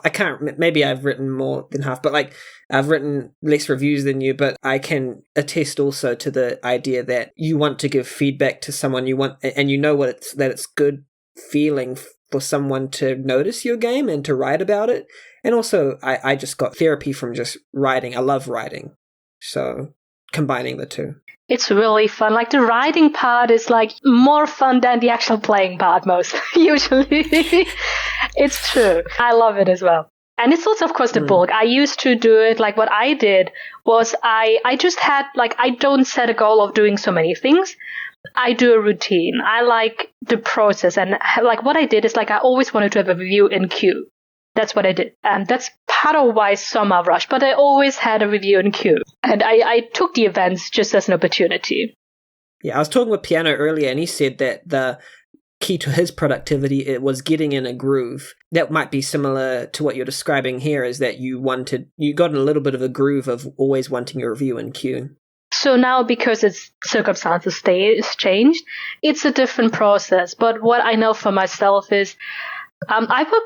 Speaker 1: Maybe I've written more than half, but like I've written less reviews than you, but I can attest also to the idea that you want to give feedback to someone and that it's good feeling for someone to notice your game and to write about it. And also I just got therapy from just writing. I love writing, so combining the two,
Speaker 3: it's really fun. Like, the writing part is like more fun than the actual playing part most usually. It's true. I love it as well. And it's also, of course, the bulk. I used to do it, like what I did was I just had, like, I don't set a goal of doing so many things. I do a routine. I like the process. And like what I did is like I always wanted to have a review in queue. That's what I did. And that's part of why some are rushed. But I always had a review in queue. And I took the events just as an opportunity.
Speaker 1: Yeah, I was talking with Piano earlier, and he said that the key to his productivity, it was getting in a groove. That might be similar to what you're describing here, is that you got in a little bit of a groove of always wanting your review in queue.
Speaker 3: So now, because its circumstances changed, it's a different process. But what I know for myself is I work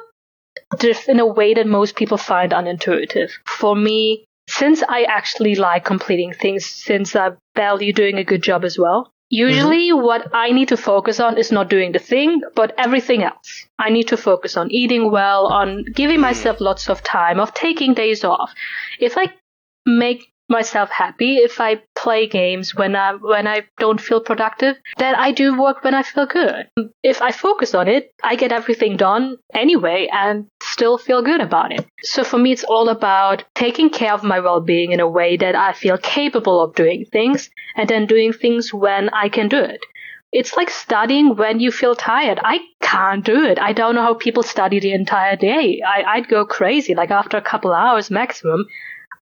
Speaker 3: in a way that most people find unintuitive. For me, since I actually like completing things, since I value doing a good job as well, usually what I need to focus on is not doing the thing, but everything else. I need to focus on eating well, on giving myself lots of time, of taking days off. If I make myself happy, if I play games when I don't feel productive, then I do work when I feel good. If I focus on it, I get everything done anyway and still feel good about it. So for me, it's all about taking care of my well-being in a way that I feel capable of doing things, and then doing things when I can do it. It's like studying when you feel tired. I can't do it. I don't know how people study the entire day. I'd go crazy. Like, after a couple hours maximum,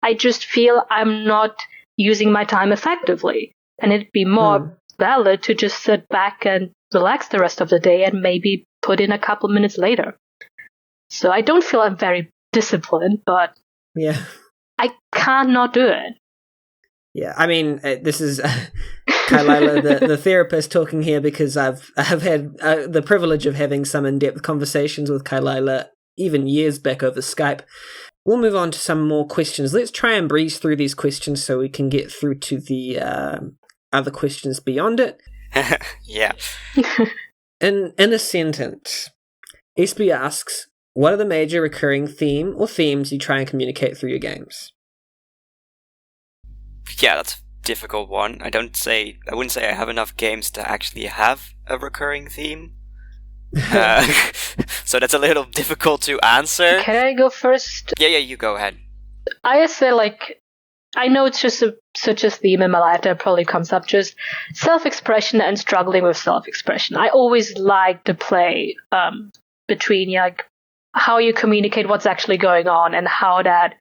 Speaker 3: I just feel I'm not using my time effectively. And it'd be more valid to just sit back and relax the rest of the day and maybe put in a couple minutes later. So I don't feel I'm very disciplined, but I can't not do it.
Speaker 1: Yeah, I mean, this is Kylaila, the therapist, talking here, because I've had the privilege of having some in-depth conversations with Kylaila even years back over Skype. We'll move on to some more questions. Let's try and breeze through these questions so we can get through to the other questions beyond it.
Speaker 4: Yeah.
Speaker 1: In a sentence, SB asks, what are the major recurring theme or themes you try and communicate through your games?
Speaker 4: Yeah, that's a difficult one. I wouldn't say I have enough games to actually have a recurring theme. So that's a little difficult to answer.
Speaker 3: Can I go first?
Speaker 4: Yeah, you go ahead.
Speaker 3: I say, like, I know it's just such a theme in my life that probably comes up, just self-expression and struggling with self-expression. I always like to play between, like, how you communicate what's actually going on, and how that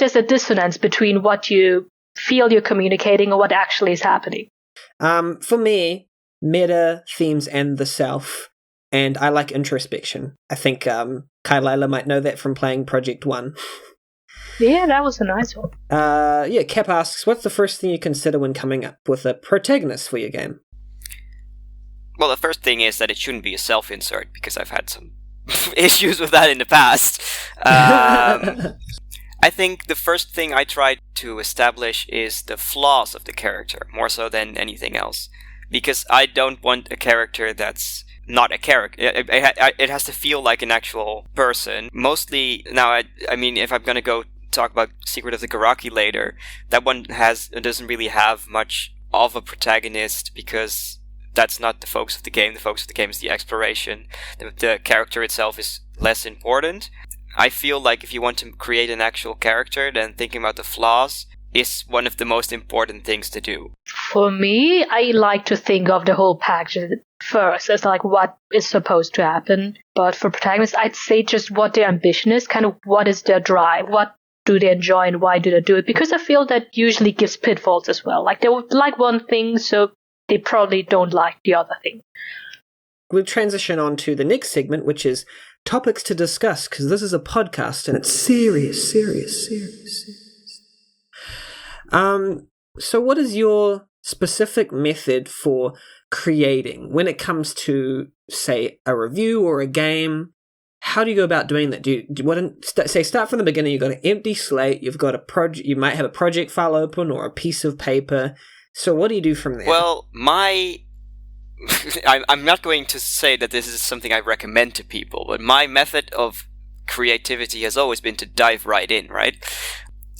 Speaker 3: is a dissonance between what you feel you're communicating or what actually is happening.
Speaker 1: For me, meta, themes, and the self, and I like introspection. I think Kylaila might know that from playing Project 1.
Speaker 3: Yeah, that was a nice one.
Speaker 1: Cap asks, what's the first thing you consider when coming up with a protagonist for your game?
Speaker 4: Well, the first thing is that it shouldn't be a self-insert, because I've had some issues with that in the past. I think the first thing I try to establish is the flaws of the character, more so than anything else. Because I don't want a character that's not a character. It has to feel like an actual person. Mostly, now, I mean, if I'm going to go talk about Secret of the Garaki later, that one doesn't really have much of a protagonist, because that's not the focus of the game. The focus of the game is the exploration. The character itself is less important. I feel like if you want to create an actual character, then thinking about the flaws is one of the most important things to do.
Speaker 3: For me, I like to think of the whole package first as like what is supposed to happen. But for protagonists, I'd say just what their ambition is, kind of what is their drive, what do they enjoy and why do they do it? Because I feel that usually gives pitfalls as well. Like they would like one thing, so they probably don't like the other thing.
Speaker 1: We'll transition on to the next segment, which is topics to discuss, because this is a podcast and it's serious. So what is your specific method for creating when it comes to, say, a review or a game? How do you go about doing that? Do you want to start from the beginning? You've got an empty slate. You've got a project. You might have a project file open or a piece of paper. So what do you do from there?
Speaker 4: Well, I'm not going to say that this is something I recommend to people, but my method of creativity has always been to dive right in, right?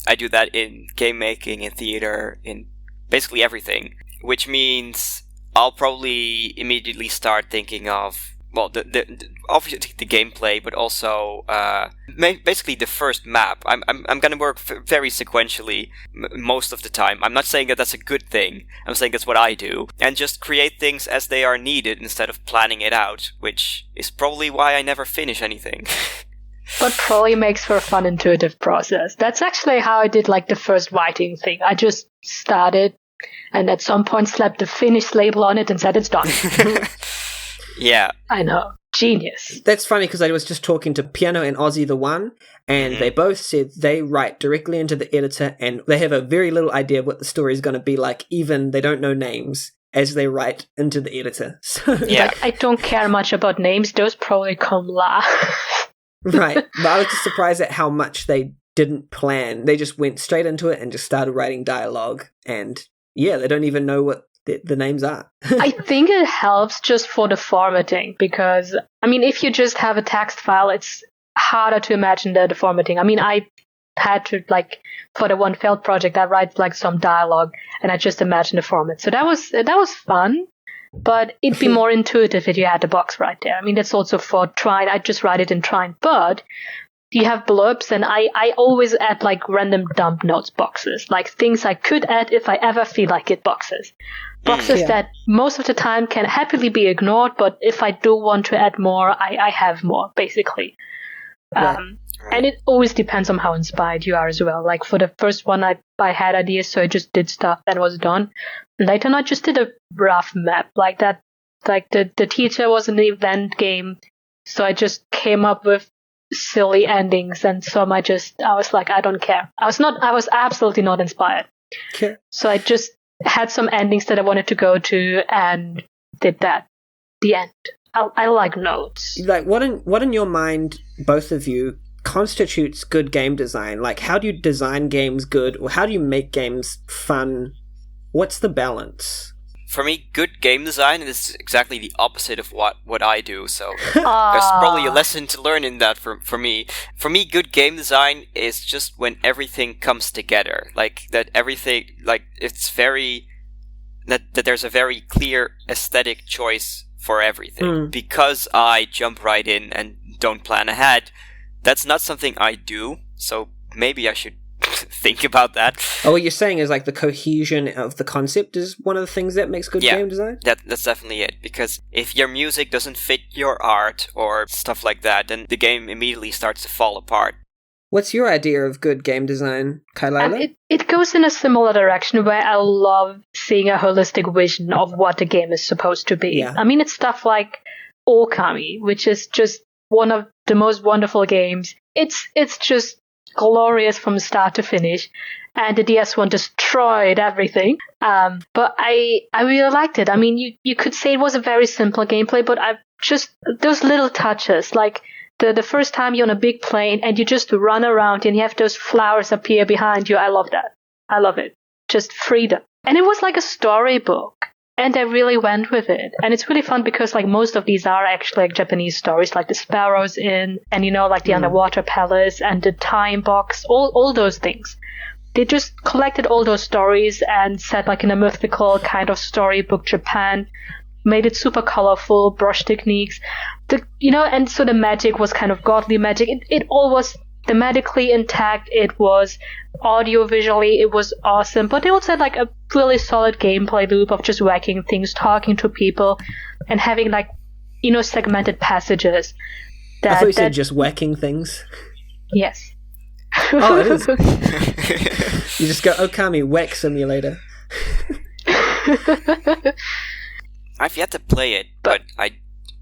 Speaker 4: I do that in game making, in theater, in basically everything, which means I'll probably immediately start thinking of, well, obviously the gameplay, but also basically the first map. I'm going to work very sequentially most of the time. I'm not saying that that's a good thing. I'm saying that's what I do. And just create things as they are needed instead of planning it out, which is probably why I never finish anything.
Speaker 3: But probably makes for a fun, intuitive process. That's actually how I did like the first writing thing. I just started and at some point slapped the finish label on it and said it's done.
Speaker 4: Yeah.
Speaker 3: I know. Genius.
Speaker 1: That's funny because I was just talking to Piano and Ozzy the One, and they both said they write directly into the editor and they have a very little idea of what the story is going to be like. Even they don't know names as they write into the editor. So,
Speaker 4: yeah.
Speaker 3: Like, I don't care much about names. Those probably come last.
Speaker 1: Right. But I was just surprised at how much they didn't plan. They just went straight into it and just started writing dialogue. And yeah, they don't even know what the names are.
Speaker 3: I think it helps just for the formatting because, I mean, if you just have a text file, it's harder to imagine the formatting. I mean, I had to, like, for the one failed project, I write, like, some dialogue and I just imagined the format. So that was fun, but it'd be more intuitive if you had the box right there. I mean, that's also for Trine. I just write it in Trine, but you have blurbs, and I always add like random dump notes boxes, like things I could add if I ever feel like it boxes. Boxes that most of the time can happily be ignored, but if I do want to add more, I have more, basically. And it always depends on how inspired you are as well. Like for the first one, I had ideas, so I just did stuff that was done. Later on, I just did a rough map like that. Like the teacher was an event game, so I just came up with silly endings, and some I was like, I don't care. I was absolutely not inspired.
Speaker 1: Okay.
Speaker 3: So I just had some endings that I wanted to go to and did that. The end. I like notes.
Speaker 1: Like, what in your mind, both of you, constitutes good game design? Like, how do you design games good, or how do you make games fun? What's the balance?
Speaker 4: For me, good game design is exactly the opposite of what I do, so there's probably a lesson to learn in that for me. For me, good game design is just when everything comes together. Like, that everything, like, it's very, that there's a very clear aesthetic choice for everything. Because I jump right in and don't plan ahead, that's not something I do, so maybe I should think about that.
Speaker 1: Oh, what you're saying is like the cohesion of the concept is one of the things that makes good game design?
Speaker 4: That's definitely it. Because if your music doesn't fit your art or stuff like that, then the game immediately starts to fall apart.
Speaker 1: What's your idea of good game design, Kylaila?
Speaker 3: It goes in a similar direction where I love seeing a holistic vision of what the game is supposed to be.
Speaker 1: Yeah.
Speaker 3: I mean, it's stuff like Okami, which is just one of the most wonderful games. It's just glorious from start to finish. And the DS one destroyed everything. But I really liked it. I mean, you could say it was a very simple gameplay, but I just those little touches, like the first time you're on a big plane and you just run around and you have those flowers appear behind you. I love that. I love it. Just freedom. And it was like a storybook. And I really went with it. And it's really fun because like most of these are actually like Japanese stories, like the Sparrow's Inn and, like the Underwater Palace and the Time Box, all those things. They just collected all those stories and set like in a mythical kind of storybook Japan, made it super colorful, brush techniques, and so the magic was kind of godly magic. It all was thematically intact. It was audio visually, it was awesome. But they also had like a really solid gameplay loop of just whacking things, talking to people, and having like, segmented passages.
Speaker 1: I thought you said just whacking things.
Speaker 3: Yes.
Speaker 1: Oh, it is. You just go, Okami, whack simulator.
Speaker 4: I've yet to play it, but I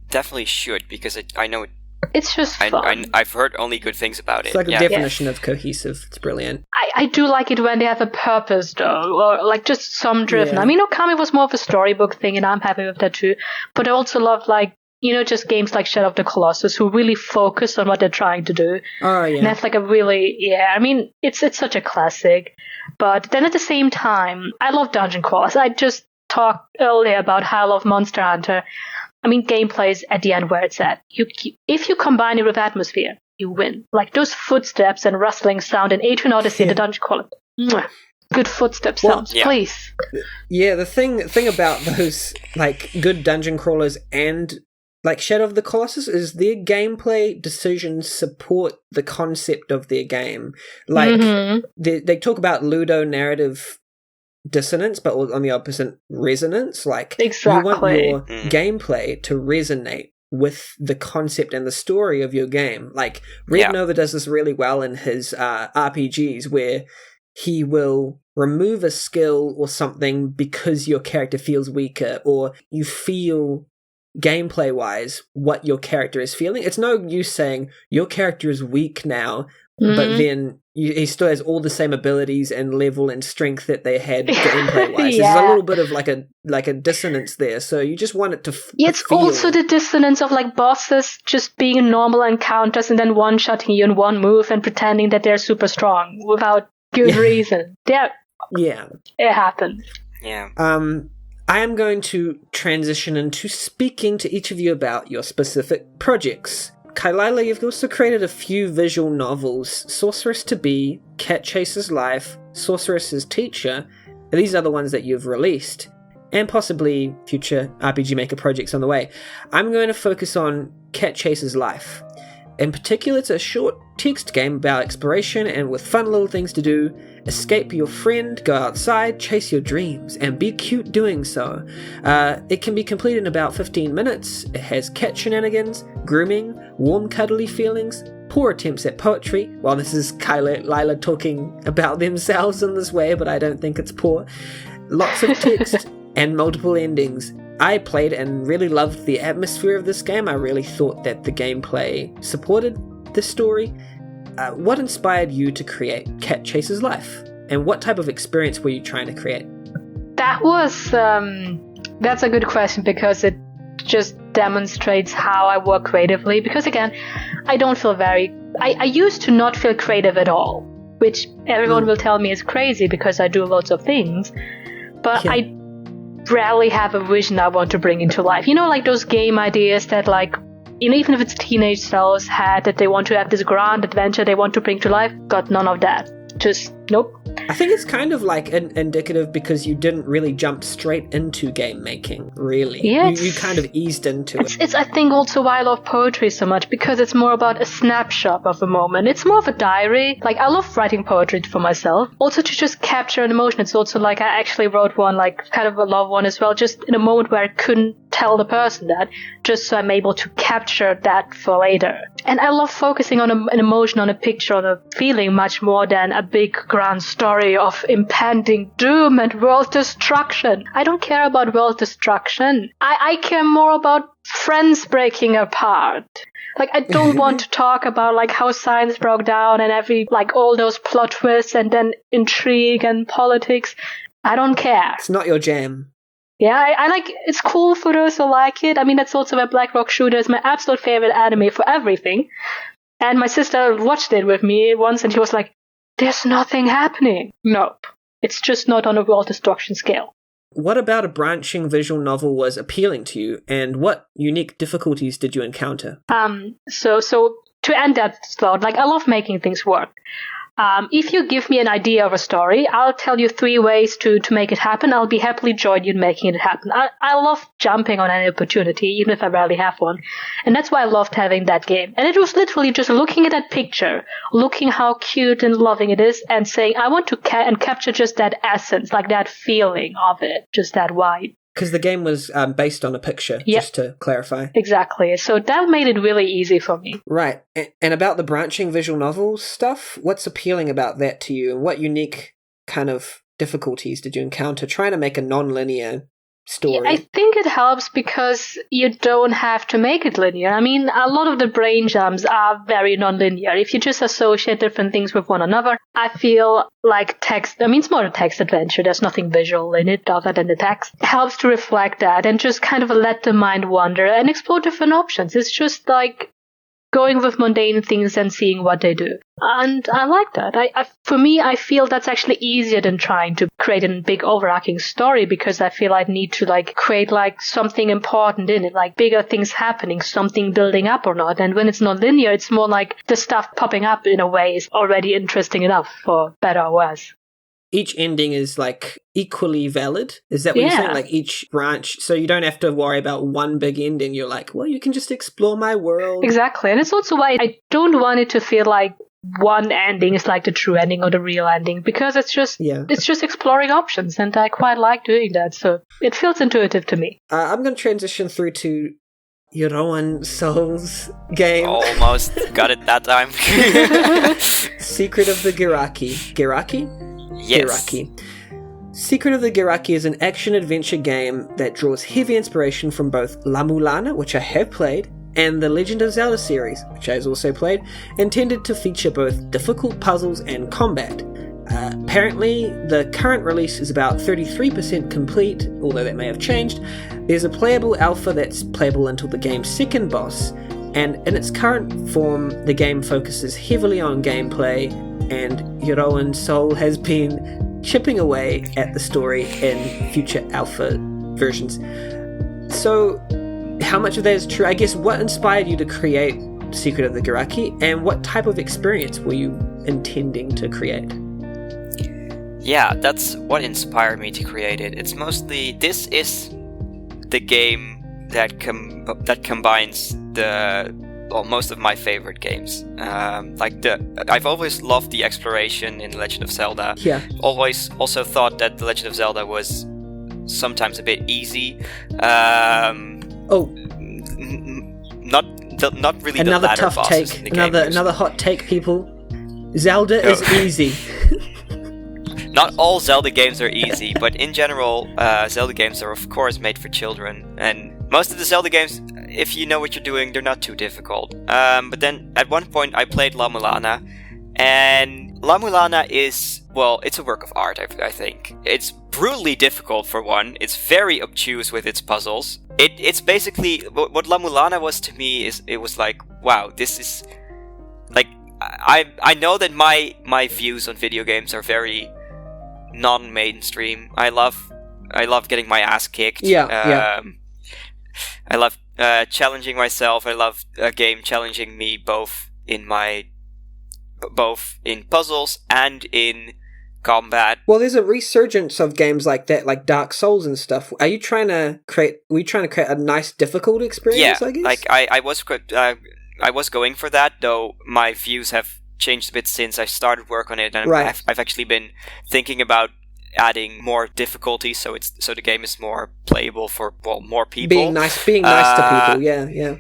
Speaker 4: definitely should because I know it.
Speaker 3: It's just fun.
Speaker 4: I've heard only good things about it.
Speaker 1: It's like a definition of cohesive. It's brilliant.
Speaker 3: I do like it when they have a purpose, though, or like just some driven.
Speaker 1: Yeah.
Speaker 3: I mean, Okami was more of a storybook thing, and I'm happy with that too. But I also love like, just games like Shadow of the Colossus, who really focus on what they're trying to do.
Speaker 1: Oh, yeah.
Speaker 3: And that's like a really, I mean, it's such a classic. But then at the same time, I love dungeon crawlers. I just talked earlier about how I love Monster Hunter. I mean, gameplay is at the end where it's at. If you combine it with atmosphere, you win. Like those footsteps and rustling sound in Atrian Odyssey and the dungeon crawler. Good footstep sounds, please.
Speaker 1: Yeah, the thing about those like good dungeon crawlers and like Shadow of the Colossus is their gameplay decisions support the concept of their game. Like they talk about Ludo narrative dissonance, but on the opposite, resonance. Like
Speaker 3: exactly.
Speaker 1: You want your gameplay to resonate with the concept and the story of your game. Like Red Nova does this really well in his RPGs, where he will remove a skill or something because your character feels weaker, or you feel gameplay wise what your character is feeling. It's no use saying your character is weak now, but then he still has all the same abilities and level and strength that they had gameplay wise. There's a little bit of like a dissonance there, so you just want it to
Speaker 3: it's
Speaker 1: feel.
Speaker 3: Also the dissonance of like bosses just being normal encounters and then one-shotting you in one move and pretending that they're super strong without good reason. It happens.
Speaker 1: I am going to transition into speaking to each of you about your specific projects. Kylaila, you've also created a few visual novels: Sorceress to Be, Cat Chaser's Life, Sorceress's Teacher. These are the ones that you've released, and possibly future RPG Maker projects on the way. I'm going to focus on Cat Chaser's Life. In particular, it's a short text game about exploration and with fun little things to do. Escape your friend, go outside, chase your dreams, and be cute doing so. It can be completed in about 15 minutes. It has cat shenanigans, grooming, warm cuddly feelings, poor attempts at poetry. Well, this is Kylaila talking about themselves in this way, but I don't think it's poor. Lots of text and multiple endings. I played and really loved the atmosphere of this game. I really thought that the gameplay supported the story. What inspired you to create Cat Chaser's Life? And what type of experience were you trying to create?
Speaker 3: That was, that's a good question because it just demonstrates how I work creatively. Because again, I don't feel I used to not feel creative at all, which everyone will tell me is crazy because I do lots of things. But I rarely have a vision I want to bring into life. Like those game ideas that like, even if it's teenage selves had that they want to have this grand adventure they want to bring to life, got none of that. Just, nope.
Speaker 1: I think it's kind of like indicative because you didn't really jump straight into game making, really.
Speaker 3: Yeah,
Speaker 1: you kind of eased into it.
Speaker 3: It's I think also why I love poetry so much, because it's more about a snapshot of a moment. It's more of a diary. Like, I love writing poetry for myself. Also to just capture an emotion. It's also like I actually wrote one, like kind of a love one as well, just in a moment where I couldn't tell the person that, just so I'm able to capture that for later. And I love focusing on an emotion, on a picture, on a feeling much more than a big grand story of impending doom and world destruction. I don't care about world destruction. I care more about friends breaking apart. Like, I don't want to talk about, like, how science broke down and all those plot twists and then intrigue and politics. I don't care.
Speaker 1: It's not your jam.
Speaker 3: Yeah, I like, it's cool for those who like it. I mean, that's also why Black Rock Shooter is my absolute favorite anime for everything. And my sister watched it with me once and she was like, there's nothing happening. Nope. It's just not on a world destruction scale.
Speaker 1: What about a branching visual novel was appealing to you, and what unique difficulties did you encounter?
Speaker 3: So to end that thought, like, I love making things work. If you give me an idea of a story, I'll tell you 3 ways to make it happen. I'll be happily joined in making it happen. I love jumping on any opportunity, even if I rarely have one. And that's why I loved having that game. And it was literally just looking at that picture, looking how cute and loving it is, and saying, I want to capture just that essence, like that feeling of it, just that vibe.
Speaker 1: Because the game was based on a picture, just to clarify.
Speaker 3: Exactly. So that made it really easy for me.
Speaker 1: Right. And about the branching visual novel stuff, what's appealing about that to you? And what unique kind of difficulties did you encounter trying to make a non-linear story?
Speaker 3: I think it helps because you don't have to make it linear. I mean, a lot of the brain jumps are very non-linear. If you just associate different things with one another, I feel like text, I mean, it's more a text adventure. There's nothing visual in it other than the text. It helps to reflect that and just kind of let the mind wander and explore different options. It's just like going with mundane things and seeing what they do. And I like that. For me, I feel that's actually easier than trying to create a big overarching story, because I feel I need to like create like something important in it, like bigger things happening, something building up or not. And when it's not linear, it's more like the stuff popping up in a way is already interesting enough, for better or worse.
Speaker 1: Each ending is like equally valid? Is that what you're saying? Like each branch, so you don't have to worry about one big ending. You're like, well, you can just explore my world.
Speaker 3: Exactly. And it's also why I don't want it to feel like one ending is like the true ending or the real ending, because it's just exploring options, and I quite like doing that. So it feels intuitive to me.
Speaker 1: I'm going to transition through to Jeroen Soul's game.
Speaker 4: Almost got it that time.
Speaker 1: Secret of the Giraki. Giraki?
Speaker 4: Yes.
Speaker 1: Giraki. Secret of the Giraki is an action-adventure game that draws heavy inspiration from both La Mulana, which I have played, and the Legend of Zelda series, which I have also played, intended to feature both difficult puzzles and combat. Apparently, the current release is about 33% complete, although that may have changed. There's a playable alpha that's playable until the game's second boss, and in its current form, the game focuses heavily on gameplay, and Jeroen Soul has been chipping away at the story in future alpha versions. So, how much of that is true? I guess, what inspired you to create Secret of the Giraki, and what type of experience were you intending to create?
Speaker 4: Yeah, that's what inspired me to create it. It's mostly, this is the game that combines most of my favorite games. I've always loved the exploration in Legend of Zelda.
Speaker 1: Yeah.
Speaker 4: Always also thought that the Legend of Zelda was sometimes a bit easy. Not really.
Speaker 1: Another
Speaker 4: the ladder
Speaker 1: tough
Speaker 4: bosses
Speaker 1: take.
Speaker 4: In the game.
Speaker 1: Another hot take, people. Zelda is easy.
Speaker 4: Not all Zelda games are easy, but in general, Zelda games are of course made for children, and most of the Zelda games, if you know what you're doing, they're not too difficult. But then at one point I played La Mulana, and La Mulana is, well, it's a work of art, I think. It's brutally difficult for one. It's very obtuse with its puzzles. It's basically, what La Mulana was to me is, it was like, wow, this is, like, I know that my views on video games are very non-mainstream. I love getting my ass kicked.
Speaker 1: Yeah.
Speaker 4: I love challenging myself. I love a game challenging me both in puzzles and in combat.
Speaker 1: Well, there's a resurgence of games like that, like Dark Souls and stuff. Were you trying to create a nice difficult experience?
Speaker 4: Yeah,
Speaker 1: I guess?
Speaker 4: like I was going for that, though my views have changed a bit since I started work on it, and
Speaker 1: right.
Speaker 4: I've actually been thinking about adding more difficulty, so the game is more playable for more people.
Speaker 1: Being nice to people, yeah.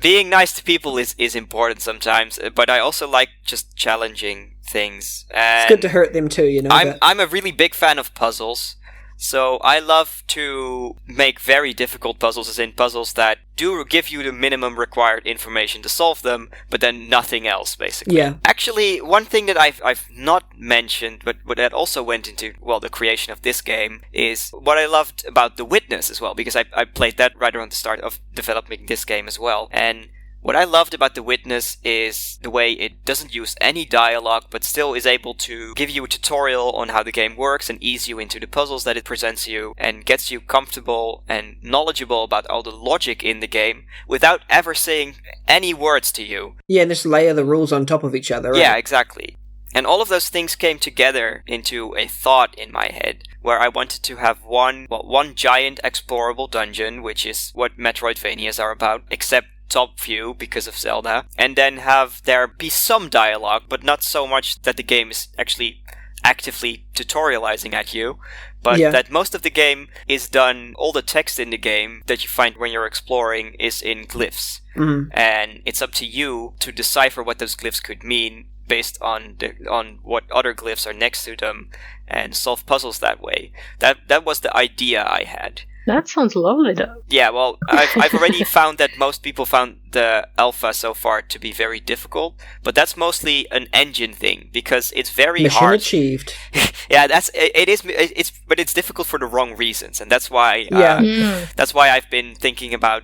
Speaker 4: Being nice to people is important sometimes, but I also like just challenging things. And
Speaker 1: it's good to hurt them too, you know.
Speaker 4: I'm a really big fan of puzzles, so I love to make very difficult puzzles, as in puzzles that do give you the minimum required information to solve them, but then nothing else, basically.
Speaker 1: Yeah.
Speaker 4: Actually, one thing that I've not mentioned, but that also went into, the creation of this game, is what I loved about The Witness as well, because I played that right around the start of developing this game as well, and what I loved about The Witness is the way it doesn't use any dialogue, but still is able to give you a tutorial on how the game works and ease you into the puzzles that it presents you, and gets you comfortable and knowledgeable about all the logic in the game without ever saying any words to you.
Speaker 1: Yeah, and just layer the rules on top of each other, right?
Speaker 4: Yeah, exactly. And all of those things came together into a thought in my head, where I wanted to have one giant explorable dungeon, which is what Metroidvanias are about, except top view because of Zelda, and then have there be some dialogue, but not so much that the game is actually actively tutorializing at you, but that most of the game is done, all the text in the game that you find when you're exploring is in glyphs.
Speaker 1: Mm-hmm.
Speaker 4: And it's up to you to decipher what those glyphs could mean based on what other glyphs are next to them, and solve puzzles that way. That was the idea I had.
Speaker 3: That sounds lovely, though.
Speaker 4: Yeah, well, I've already found that most people found the alpha so far to be very difficult, but that's mostly an engine thing, because it's very
Speaker 1: Mission
Speaker 4: hard.
Speaker 1: achieved.
Speaker 4: Yeah, but it's difficult for the wrong reasons, and that's why. That's why I've been thinking about,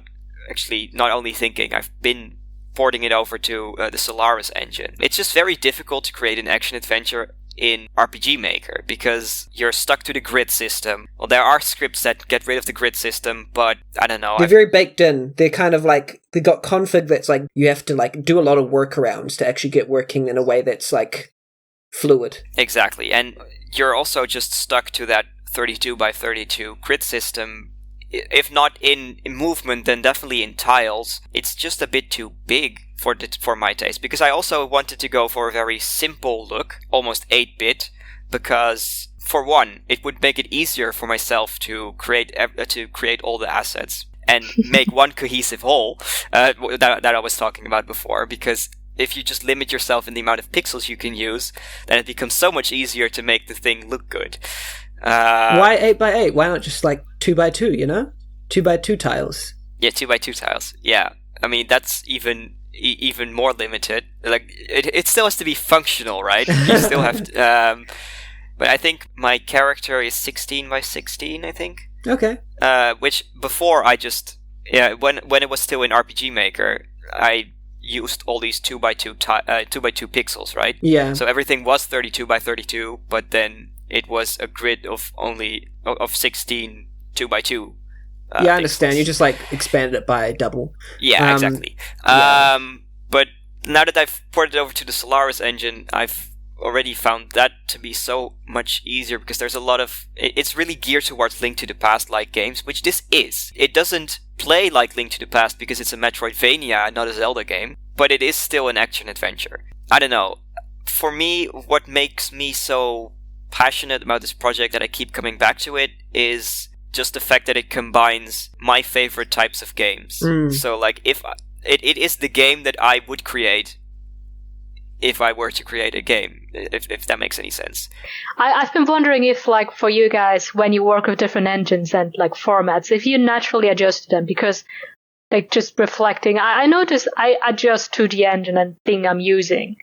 Speaker 4: actually, not only thinking, I've been porting it over to the Solaris engine. It's just very difficult to create an action adventure in RPG Maker, because you're stuck to the grid system. Well, there are scripts that get rid of the grid system, but I don't know.
Speaker 1: They're very baked in. They're kind of like, they got config that's like, you have to like do a lot of workarounds to actually get working in a way that's like fluid.
Speaker 4: Exactly, and you're also just stuck to that 32 by 32 grid system. If not in movement, then definitely in tiles. It's just a bit too big for my taste, because I also wanted to go for a very simple look, almost 8-bit, because for one, it would make it easier for myself to create all the assets and make one cohesive whole that I was talking about before, because if you just limit yourself in the amount of pixels you can use, then it becomes so much easier to make the thing look good.
Speaker 1: Why 8x8? Why not just like 2x2, you know? 2x2 tiles.
Speaker 4: Yeah, 2x2 tiles. Yeah. I mean, that's even more limited. Like, it still has to be functional, right? You still have to, but I think my character is 16 by 16, I think.
Speaker 1: Okay.
Speaker 4: Which before when it was still in RPG Maker, I used all these 2x2 pixels, right?
Speaker 1: Yeah.
Speaker 4: So everything was 32 by 32, but then it was a grid of 16 2x2.
Speaker 1: I understand. You just like expanded it by double.
Speaker 4: Yeah, exactly. But now that I've ported it over to the Solaris engine, I've already found that to be so much easier, because there's a lot of... It's really geared towards Link to the Past-like games, which this is. It doesn't play like Link to the Past because it's a Metroidvania, not a Zelda game, but it is still an action-adventure. I don't know. For me, what makes me so passionate about this project that I keep coming back to it is just the fact that it combines my favorite types of games. So, like, if it is the game that I would create if I were to create a game, if that makes any sense.
Speaker 3: I've been wondering if, like, for you guys, when you work with different engines and, like, formats, if you naturally adjust to them, because, like, just reflecting, I notice I adjust to the engine and thing I'm using,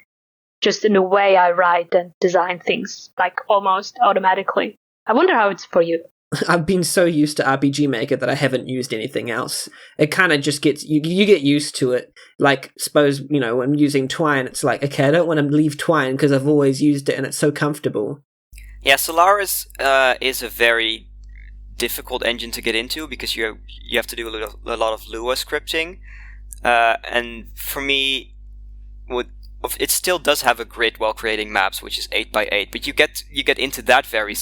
Speaker 3: just in the way I write and design things, like, almost automatically. I wonder how it's for you.
Speaker 1: I've been so used to RPG Maker that I haven't used anything else. It kind of just gets... You get used to it. Like, suppose, you know, when using Twine, it's like, okay, I don't want to leave Twine because I've always used it and it's so comfortable.
Speaker 4: Yeah, Solaris is a very difficult engine to get into, because you have to do a lot of Lua scripting. And for me, it still does have a grid while creating maps, which is 8x8, but you get into that very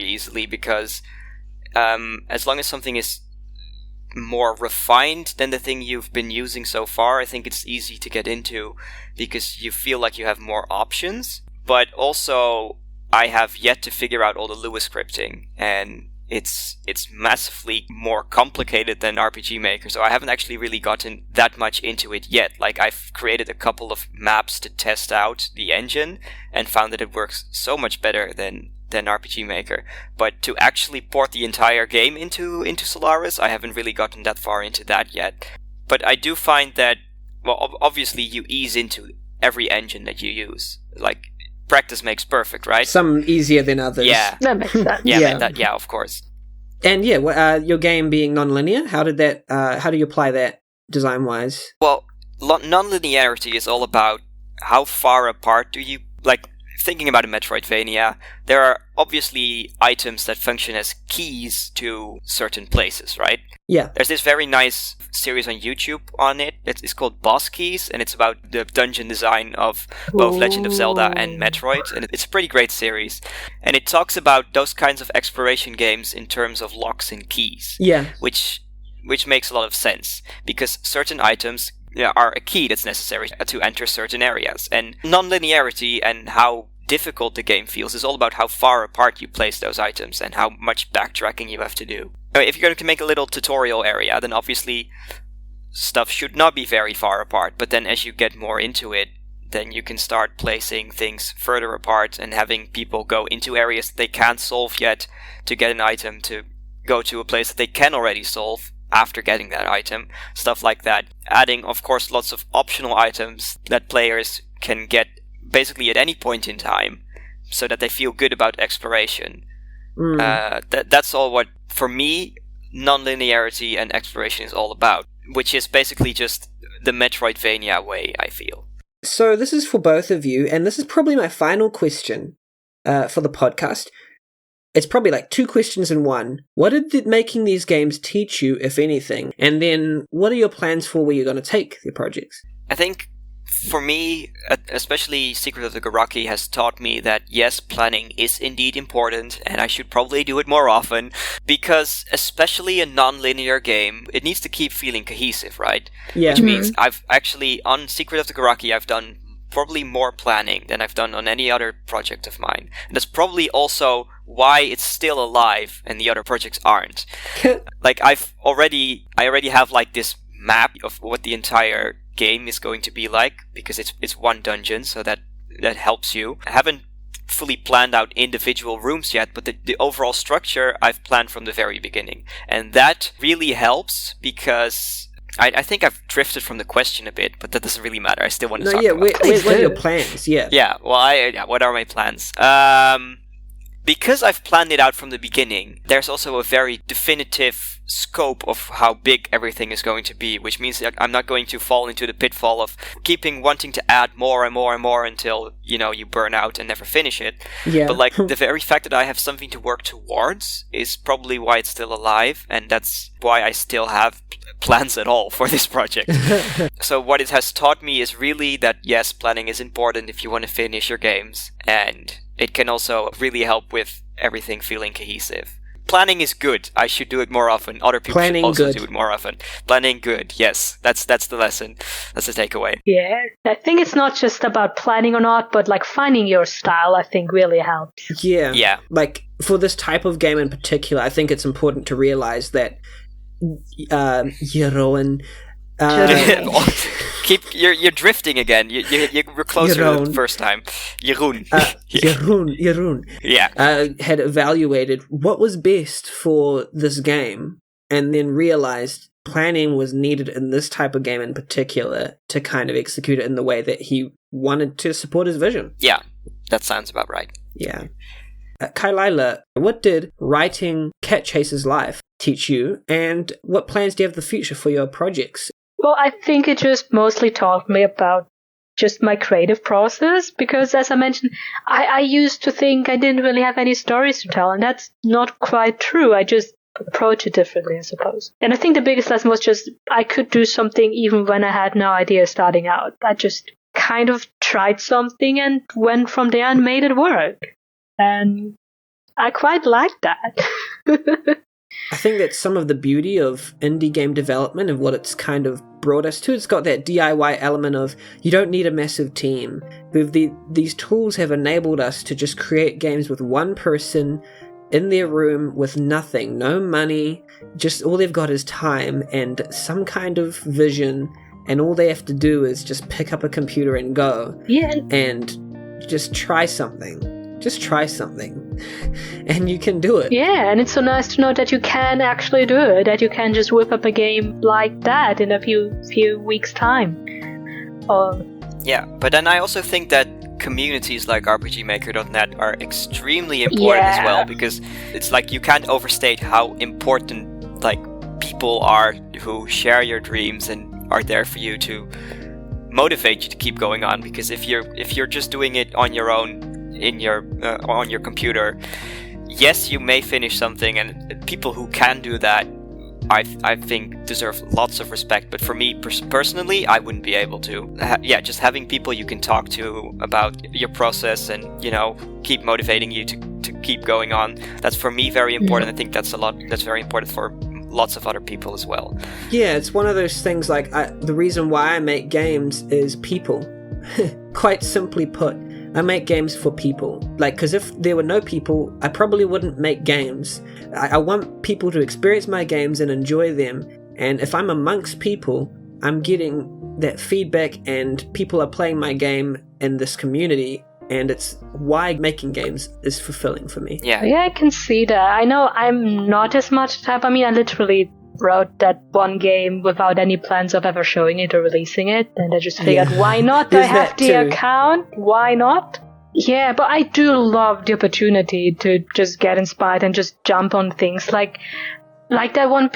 Speaker 4: easily, because as long as something is more refined than the thing you've been using so far, I think it's easy to get into, because you feel like you have more options. But also, I have yet to figure out all the Lua scripting, and it's massively more complicated than RPG Maker, so I haven't actually really gotten that much into it yet. Like, I've created a couple of maps to test out the engine, and found that it works so much better than RPG Maker. But to actually port the entire game into Solaris, I haven't really gotten that far into that yet. But I do find that, well, obviously you ease into every engine that you use. Like, practice makes perfect, right?
Speaker 1: Some easier than others.
Speaker 4: Yeah.
Speaker 3: That makes sense.
Speaker 4: Yeah, of course.
Speaker 1: And your game being non-linear, how do you apply that design-wise?
Speaker 4: Well, non-linearity is all about how far apart do you, like, thinking about a Metroidvania, there are obviously items that function as keys to certain places, right?
Speaker 1: Yeah.
Speaker 4: There's this very nice series on YouTube on it. It's called Boss Keys, and it's about the dungeon design of both Legend of Zelda and Metroid, and it's a pretty great series. And it talks about those kinds of exploration games in terms of locks and keys.
Speaker 1: Yeah.
Speaker 4: Which makes a lot of sense, because certain items are a key that's necessary to enter certain areas. And non-linearity and how difficult the game feels is all about how far apart you place those items and how much backtracking you have to do. If you're going to make a little tutorial area, then obviously stuff should not be very far apart, but then as you get more into it, then you can start placing things further apart and having people go into areas that they can't solve yet to get an item, to go to a place that they can already solve after getting that item, stuff like that. Adding, of course, lots of optional items that players can get basically at any point in time, so that they feel good about exploration. That's all what, for me, non-linearity and exploration is all about, which is basically just the Metroidvania way, I feel.
Speaker 1: So this is for both of you, and this is probably my final question for the podcast. It's probably like two questions in one. What did making these games teach you, if anything? And then what are your plans for where you're going to take your projects?
Speaker 4: I think for me, especially Secret of the Garaki has taught me that yes, planning is indeed important, and I should probably do it more often, because especially a non-linear game, it needs to keep feeling cohesive, right?
Speaker 1: Yeah.
Speaker 4: Which means I've actually, on Secret of the Garaki, I've done probably more planning than I've done on any other project of mine. And that's probably also why it's still alive and the other projects aren't. Like, I already have like this map of what the entire game is going to be like, because it's one dungeon, so that helps you. I haven't fully planned out individual rooms yet, but the overall structure I've planned from the very beginning. And that really helps, because I think I've drifted from the question a bit, but that doesn't really matter. I still want to talk about
Speaker 1: what are your plans? Yeah.
Speaker 4: Yeah, well, what are my plans? Because I've planned it out from the beginning, there's also a very definitive scope of how big everything is going to be, which means that I'm not going to fall into the pitfall of wanting to add more and more and more until, you burn out and never finish it.
Speaker 1: Yeah.
Speaker 4: But like, the very fact that I have something to work towards is probably why it's still alive, and that's why I still have plans at all for this project. So what it has taught me is really that yes, planning is important if you want to finish your games, and it can also really help with everything feeling cohesive. Planning is good. I should do it more often. Other people should also do it more often. Planning good. Yes, that's the lesson. That's the takeaway.
Speaker 3: Yeah, I think it's not just about planning or not, but like finding your style, I think really helps.
Speaker 1: Yeah.
Speaker 4: Yeah.
Speaker 1: Like, for this type of game in particular, I think it's important to realize that Jeroen...
Speaker 4: You're drifting again. You were closer the first time. Jeroen.
Speaker 1: Jeroen.
Speaker 4: Yeah.
Speaker 1: Had evaluated what was best for this game, and then realized planning was needed in this type of game in particular to kind of execute it in the way that he wanted to support his vision.
Speaker 4: Yeah, that sounds about right.
Speaker 1: Yeah. Kylaila, what did writing Cat Chaser's Life teach you, and what plans do you have in the future for your projects?
Speaker 3: Well, I think it just mostly taught me about just my creative process, because as I mentioned, I used to think I didn't really have any stories to tell, and that's not quite true. I just approach it differently, I suppose. And I think the biggest lesson was just I could do something even when I had no idea starting out. I just kind of tried something and went from there and made it work. And I quite liked that.
Speaker 1: I think that's some of the beauty of indie game development and what it's kind of brought us to. It's got that DIY element of you don't need a massive team. These tools have enabled us to just create games with one person in their room with nothing, no money, just all they've got is time and some kind of vision, and all they have to do is just pick up a computer and go.
Speaker 3: Yeah.
Speaker 1: And just try something. Just try something. And you can do it.
Speaker 3: Yeah, and it's so nice to know that you can actually do it, that you can just whip up a game like that in a few weeks' time.
Speaker 4: Yeah, but then I also think that communities like RPGmaker.net are extremely important as well, because it's like you can't overstate how important like people are who share your dreams and are there for you to motivate you to keep going on. Because if you're just doing it on your own in your on your computer, yes, you may finish something, and people who can do that I think deserve lots of respect, but for me personally, I wouldn't be able to. Just having people you can talk to about your process and, keep motivating you to keep going on, that's for me very important. I think that's very important for lots of other people as well. Yeah,
Speaker 1: it's one of those things like the reason why I make games is people. Quite simply put, I make games for people. Because if there were no people, I probably wouldn't make games. I want people to experience my games and enjoy them. And if I'm amongst people, I'm getting that feedback and people are playing my game in this community. And it's why making games is fulfilling for me.
Speaker 3: Yeah, I can see that. I know I'm not as much type. I mean, I literally wrote that one game without any plans of ever showing it or releasing it, and I just figured, why not? I have the account, why not? Yeah, but I do love the opportunity to just get inspired and just jump on things like that one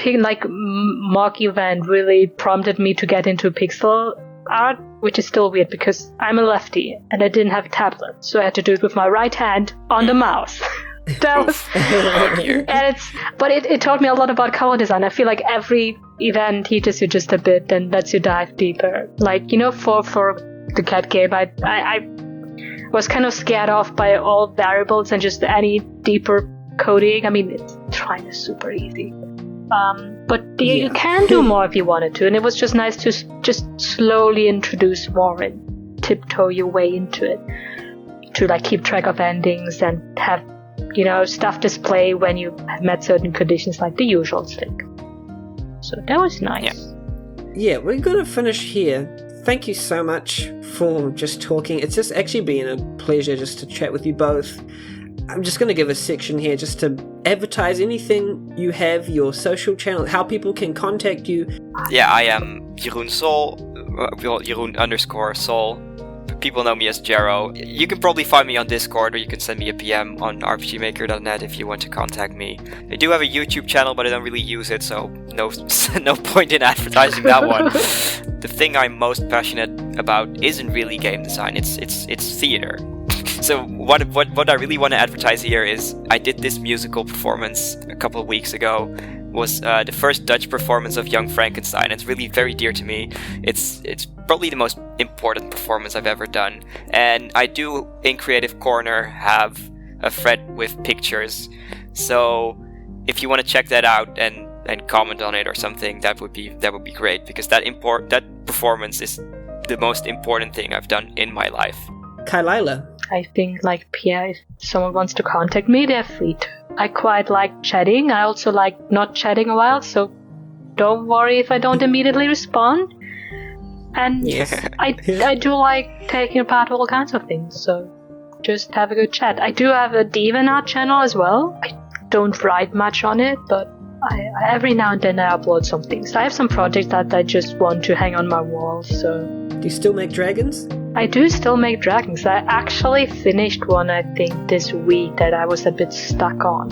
Speaker 3: mock event really prompted me to get into pixel art, which is still weird because I'm a lefty and I didn't have a tablet, so I had to do it with my right hand on the mouse. That was, but it taught me a lot about color design. I feel like every event teaches you just a bit and lets you dive deeper. For the cat game, I was kind of scared off by all variables and just any deeper coding. I mean, trying is super easy, but you can do more if you wanted to. And it was just nice to just slowly introduce more and tiptoe your way into it, to keep track of endings and have stuff display when you have met certain conditions, like the usual thing. So that was nice.
Speaker 1: Yeah, we're going to finish here. Thank you so much for just talking. It's just actually been a pleasure just to chat with you both. I'm just going to give a section here just to advertise anything you have, your social channel, how people can contact you.
Speaker 4: Yeah, I am Jeroen Sol, Jeroen_Sol. People know me as Jeroen. You can probably find me on Discord, or you can send me a PM on rpgmaker.net if you want to contact me. I do have a YouTube channel, but I don't really use it, so no point in advertising that one. The thing I'm most passionate about isn't really game design. It's theater. So what I really want to advertise here is I did this musical performance a couple of weeks ago. Was the first Dutch performance of Young Frankenstein. It's really very dear to me. It's probably the most important performance I've ever done. And I do, in Creative Corner, have a thread with pictures. So if you want to check that out and comment on it or something, that would be great, because that performance is the most important thing I've done in my life.
Speaker 1: Kylaila.
Speaker 3: I think, Pierre, if someone wants to contact me, they're free to. I quite like chatting. I also like not chatting a while, so don't worry if I don't immediately respond. And I do like taking part of all kinds of things, so just have a good chat. I do have a DeviantArt channel as well. I don't write much on it, but I every now and then I upload some things. I have some projects that I just want to hang on my wall, so...
Speaker 1: Do you still make dragons?
Speaker 3: I do still make dragons. I actually finished one, I think, this week that I was a bit stuck on.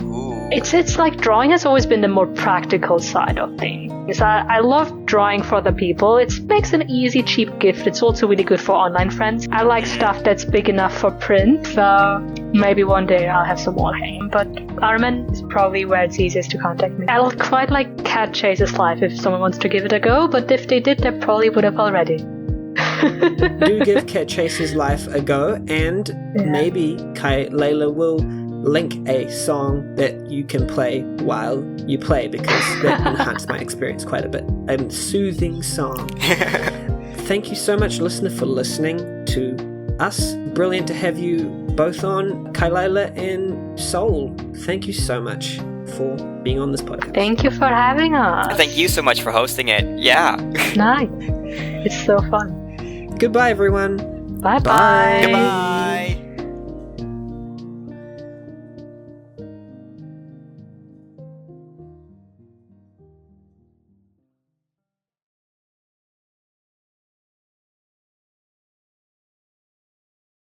Speaker 3: It's like drawing has always been the more practical side of things. I love drawing for other people. It makes an easy, cheap gift. It's also really good for online friends. I like stuff that's big enough for print, so maybe one day I'll have some more hanging. But Armen is probably where it's easiest to contact me. I quite like Cat Chase's Life if someone wants to give it a go, but if they did, they probably would have already.
Speaker 1: Do give Cat Chase's Life a go, and maybe Kylaila will link a song that you can play while you play, because that enhanced my experience quite a bit. A soothing song. Thank you so much, listener, for listening to us. Brilliant to have you both on, Kylaila and Soul. Thank you so much for being on this podcast.
Speaker 3: Thank you for having us.
Speaker 4: Thank you so much for hosting it. Yeah.
Speaker 3: Nice. It's so fun.
Speaker 1: Goodbye, everyone.
Speaker 3: Bye-bye.
Speaker 1: Bye.
Speaker 4: Goodbye.